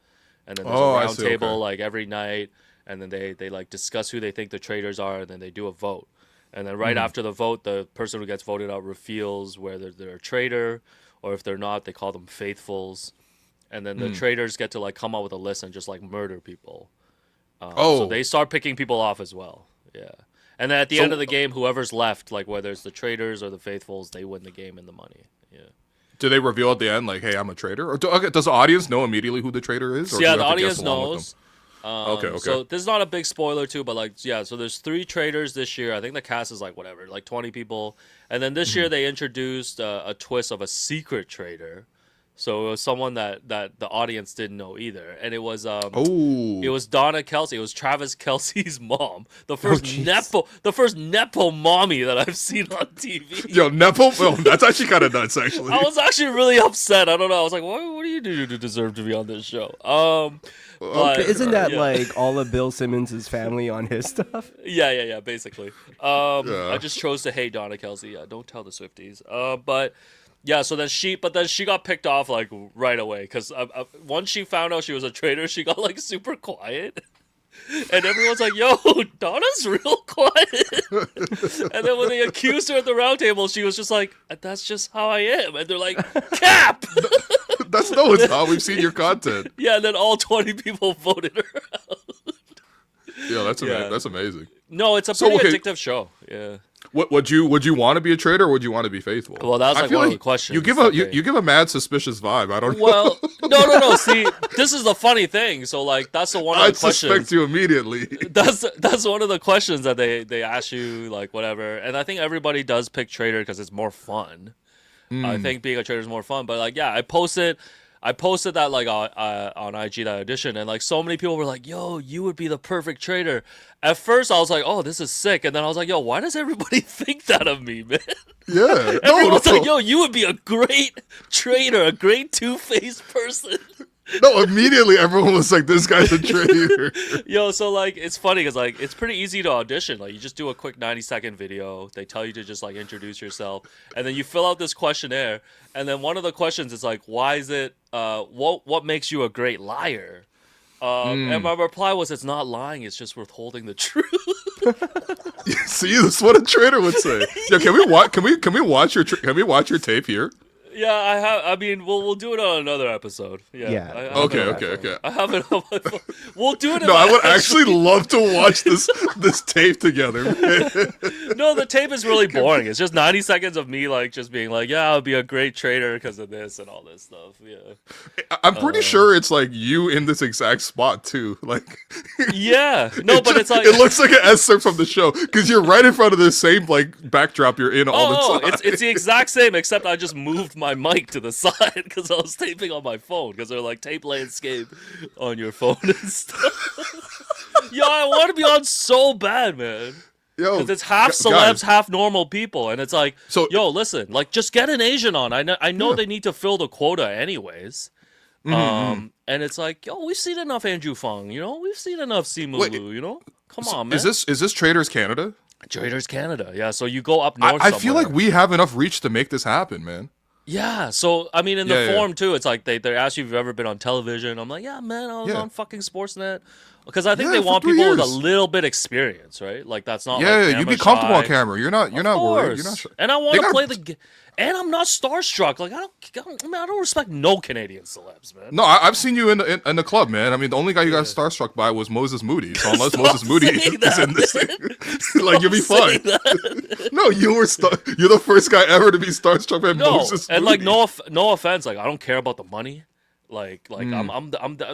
And then there's Oh, a I round see, table okay. like every night, and then they like discuss who they think the traitors are, and then they do a vote. And then right after the vote, the person who gets voted out reveals whether they're a traitor or if they're not, they call them faithfuls. And then the traitors get to like come up with a list and just like murder people. So they start picking people off as well. Yeah. And then at the So- end of the game, whoever's left, like whether it's the traitors or the faithfuls, they win the game and the money. Yeah. Do they reveal at the end like, hey, I'm a traitor? Or does the audience know immediately who the traitor is? Or So do yeah, you the have to guess audience along with knows. them? Okay. So this is not a big spoiler too, but like yeah, so there's 3 traitors this year. I think the cast is like whatever, like 20 people. And then this year they introduced a twist of a secret traitor. So it was someone that the audience didn't know either, and it was Oh, it was Donna Kelsey. It was Travis Kelsey's mom, the first jeez. nepo mommy that I've seen on TV. yo, Nepo. Oh, that's actually kind of nuts, actually. I was actually really upset. I don't know. I was like, what do you do to deserve to be on this show? But Okay. Isn't that yeah. like all of Bill Simmons' family on his stuff? Yeah, basically. I just chose to hate Donna Kelsey. Yeah, don't tell the Swifties. But yeah, so then she got picked off like right away because once she found out she was a traitor, she got like super quiet. And everyone's like, yo, Donna's real quiet. And then when they accused her at the round table, she was just like, that's just how I am. And they're like, Cap! That's no, it's not. We've seen your content. Yeah, and then all 20 people voted her out. Yeah, that's Yeah. that's amazing. No, it's a So, pretty okay. addictive show. Yeah. What would you want to be a traitor or would you want to be faithful? Well, that was, I like, feel one of the questions You give that you give a mad suspicious vibe. I don't know. Well, no. See, this is the funny thing. So, like, that's the one of I the questions. suspect you immediately. That's one of the questions that they ask you, like, whatever. And I think everybody does pick traitor because it's more fun. I think being a traitor is more fun. But like, yeah, I posted that like on IG, that audition, and like so many people were like, "Yo, you would be the perfect traitor." At first, I was like, "Oh, this is sick," and then I was like, "Yo, why does everybody think that of me, man?" Yeah. Everyone's No, like, "Yo, you would be a great traitor, a great two-faced person." no, immediately everyone was like, this guy's a traitor. Yo, so like it's funny because like it's pretty easy to audition. Like you just do a quick 90-second video. They tell you to just like introduce yourself, and then you fill out this questionnaire. And then one of the questions is like, why is it? What makes you a great liar? And my reply was, it's not lying. It's just withholding the truth. See, that's what a traitor would say. Yo, can we watch? Can we watch your tape here? Yeah, I have. I mean, we'll do it on another episode. Yeah. Yeah. I have Okay, it on my okay, phone. okay. I have it on my phone. We'll do it. No, I would actually love to watch this tape together. Man. No, the tape is really boring. It's just 90 seconds of me like just being like, yeah, I'll be a great trader because of this and all this stuff. Yeah. I'm pretty sure it's like you in this exact spot too. Like, Yeah. No, but it's like it looks like an excerpt from the show because you're right in front of the same like backdrop you're in all the time. it's the exact same, except I just moved my mic to the side because I was taping on my phone because they're like tape landscape on your phone and stuff. Yo, I want to be on so bad, man. Yo, Because it's half celebs, guys, half normal people, and it's like, So- yo, listen, like just get an Asian on. I know Yeah. they need to fill the quota anyways. And it's like, yo, we've seen enough Andrew Fung, you know, we've seen enough Simu Wait, Liu, you know, come on, man. Is this Traitors Canada? Traitors Canada, yeah. So you go up north. I feel somewhere. like we have enough reach to make this happen, man. Yeah, so I mean, in the form too, it's like they ask you if you've ever been on television. I'm like, yeah, man, I was on fucking Sportsnet, because I think they want people with a little bit experience, right? Like that's not. Yeah, you be comfortable on camera. You're not worried. You're not. And I want to play the. And I'm not starstruck. Like I don't respect no Canadian celebs, man. No, I've seen you in the club, man. I mean, the only guy you got starstruck by was Moses Moody. So unless Moses Moody is in this thing, like you'll be fine. No, you're the first guy ever to be starstruck by Moses Moody. And like no offense, like I don't care about the money. Like I'm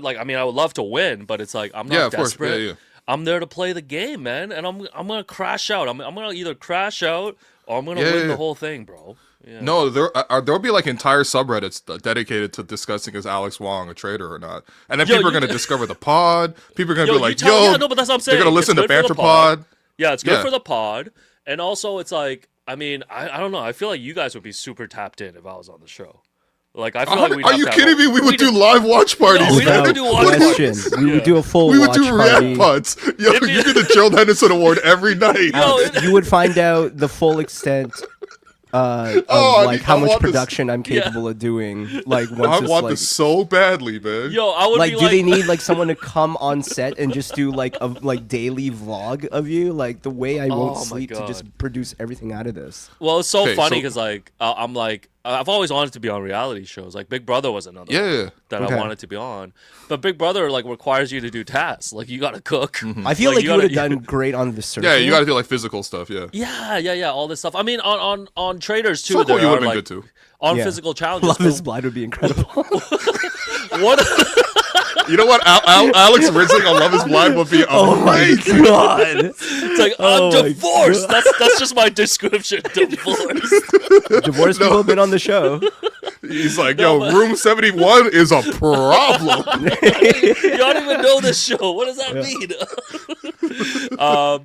like, I mean, I would love to win, but it's like I'm not desperate. Course. Yeah. I'm there to play the game, man, and I'm gonna crash out. I'm gonna either crash out or I'm gonna win the whole thing, bro. Yeah. No, there'll be like entire subreddits dedicated to discussing is Alex Wong a traitor or not, and then people are gonna discover the pod. People are gonna be like, no, but that's what I'm saying. They're gonna listen to Banter Pod. Yeah, it's good for the pod, and also it's like, I mean, I don't know. I feel like you guys would be super tapped in if I was on the show. Like I feel like we'd are you kidding me? We would do live watch parties. No, we don't do watch parties. We would do a full. We would do react pods. Yo, you get the Gerald Henderson Award every night. You would find out the full extent. How much production I'm capable of doing. Like, once I want this so badly, man. Yo, I would like, be do they need like someone to come on set and just do like a daily vlog of you? Like the way I won't sleep to just produce everything out of this. Well, it's so funny because like I'm like I've always wanted to be on reality shows. Like Big Brother was another one that I wanted to be on, but Big Brother like requires you to do tasks. Like you gotta cook. I feel like you would have done great on the circuit. Yeah, you gotta do like physical stuff. Yeah, all this stuff. I mean, on Traitors too. So cool, you would have been like, good too. On physical challenges. Love is Blind would be incredible. What? You know what? Alex Rizzing on Love is Blind would be amazing. Oh my god! It's like, I'm divorced. That's just my description. Divorced. Divorced people have been on the show. He's like, room 71 is a problem. You don't even know this show. What does that mean?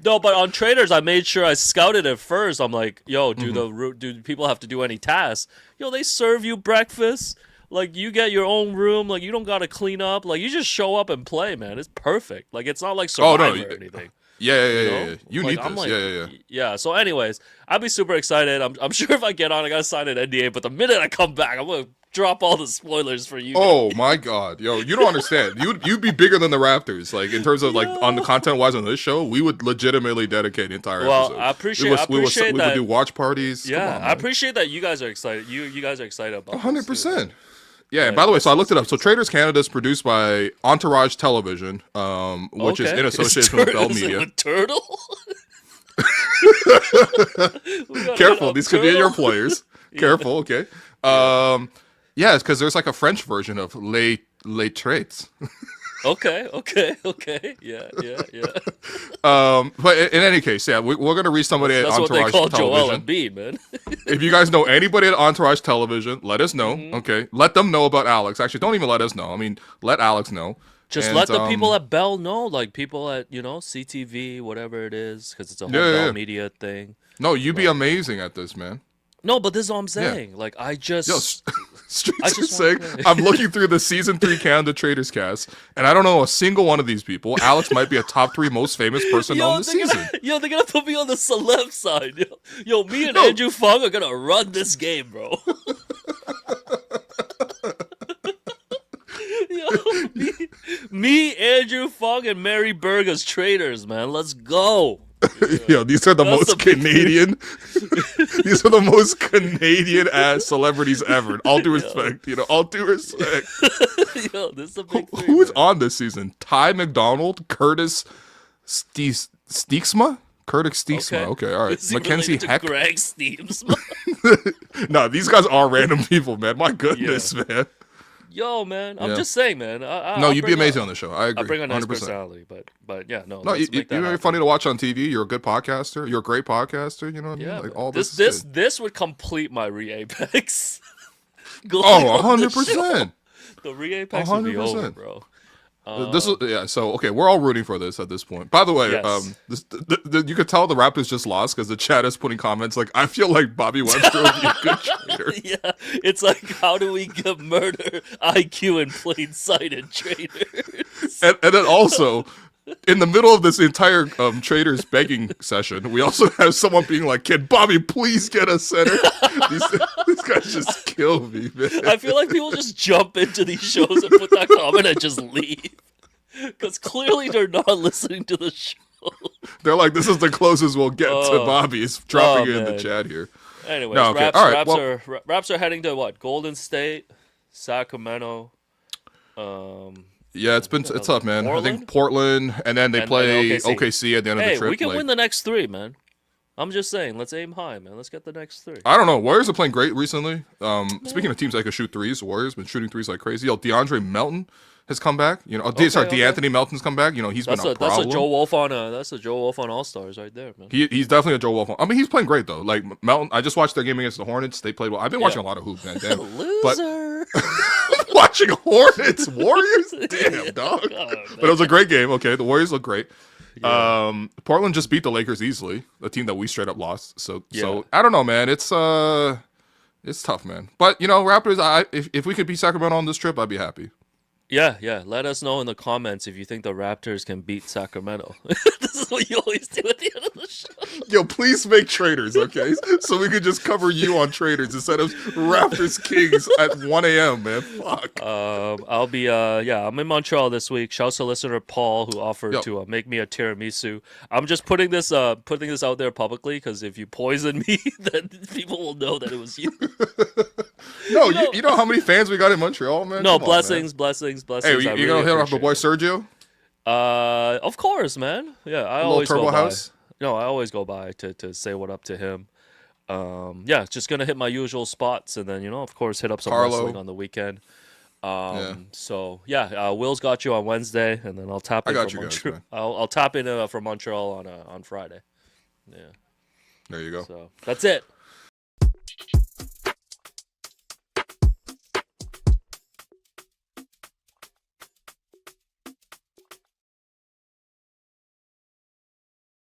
No, but on Traitors, I made sure I scouted it first. I'm like, yo, do people have to do any tasks? Yo, they serve you breakfast. Like, you get your own room. Like, you don't got to clean up. Like, you just show up and play, man. It's perfect. Like, it's not like Survivor or anything. Yeah. You need this. Yeah. So, anyways, I'll be super excited. I'm sure if I get on, I got to sign an NDA. But the minute I come back, I'm going to drop all the spoilers for you. Oh, my God. Yo, you don't understand. You'd be bigger than the Raptors. Like, in terms of, like, on the content-wise on this show, we would legitimately dedicate the entire episode. I appreciate that. We would do watch parties. Yeah, Come on, I appreciate that you guys are excited. You guys are excited about 100%. Yeah, and by the way, so I looked it up. So Traitors Canada is produced by Entourage Television, which is in association with Bell Media. A turtle? Careful, these could be your players. Careful, okay. Yeah, it's because there's like a French version of Les Traits. Okay. Yeah. But in any case, yeah, we're going to reach somebody at Entourage Television. That's what they call Joel Embiid, man. If you guys know anybody at Entourage Television, let us know. Okay, let them know about Alex. Actually, don't even let us know. I mean, let Alex know. Just let the people at Bell know, like people at CTV, whatever it is, because it's a whole Bell Media thing. No, you'd be amazing at this, man. No, but this is what I'm saying. Like, I just... Streets are saying, I'm looking through the Season 3 Canada Traitors cast, and I don't know a single one of these people. Alex might be a top 3 most famous person on the season. They're gonna put me on the celeb side. Yo, me and Andrew Fung are gonna run this game, bro. me, Andrew Fung, and Mary Berg as Traitors, man. Let's go. Yo, these are the most Canadian. These are the most Canadian ass celebrities ever. All due respect, all due respect. Yo, this is a big thing. Who's on this season? Ty McDonald, Curtis Steeksma? Curtis Steeksma. Okay, all right. Mackenzie Heck. Greg Steeksma. No, these guys are random people, man. My goodness, man. Yo, man, I'm just saying, man. You'd be amazing on the show. I agree. I bring a nice 100%. Personality, but yeah, no. No, you're funny to watch on TV. You're a good podcaster. You're a great podcaster. You know what I mean? Like all this would complete my re-apex. 100%. The re-apex would be over, bro. This is So okay, we're all rooting for this at this point. By the way, Yes. you could tell the Raptors just lost because the chat is putting comments like, "I feel like Bobby Webster would be a good trader." Yeah, it's like, how do we get murder IQ in plain sight in Traitors? And then also, in the middle of this entire traders begging session, we also have someone being like, "Can Bobby please get a center?" These guys just kill me, man. I feel like people just jump into these shows and put that comment and just leave. Because clearly they're not listening to the show. They're like, "This is the closest we'll get to Bobby." It's dropping it in the man. chat here. Anyways, No, okay. Raps, All right, Raps are heading to what? Golden State, Sacramento. Yeah, it's tough, man. I think Portland, and then they And play then OKC at the end of Hey, the trip. we can like, win the next 3, man. I'm just saying, let's aim high, man. Let's get the next 3. I don't know. Warriors are playing great recently. Speaking of teams that can shoot threes, Warriors been shooting threes like crazy. DeAndre Melton has come back. DeAnthony Melton's come back. He's been a problem. That's a Joe Wolf on All Stars right there, man. He's definitely a Joe Wolf. I mean, he's playing great though. Like Melton, I just watched their game against the Hornets. They played well. I've been watching a lot of hoop, man. Damn. Loser. Watching Hornets Warriors, damn dog. God, But it was a great game. Okay, the Warriors look great. Portland just beat the Lakers easily, a team that we straight up lost. So I don't know, man. It's tough, man. But Raptors. If we could beat Sacramento on this trip, I'd be happy. Yeah. Let us know in the comments if you think the Raptors can beat Sacramento. This is what you always do at the end of the show. Yo, please make Traitors, okay? So we could just cover you on Traitors instead of Raptors Kings at 1 a.m., man. Fuck. I'll be I'm in Montreal this week. Shouts to listener Paul who offered to make me a tiramisu. I'm just putting this out there publicly because if you poison me, then people will know that it was you. No, you know how many fans we got in Montreal, man? No, Come on, blessings. Hey, you gonna hit off my boy Sergio? Of course, man. Yeah, I always Turbo go by. House? No, I always go by to say what up to him. Just gonna hit my usual spots, and then of course hit up some wrestling on the weekend. So Will's got you on Wednesday, and then I'll tap in. I'll tap in from Montreal on Friday. Yeah. There you go. So that's it.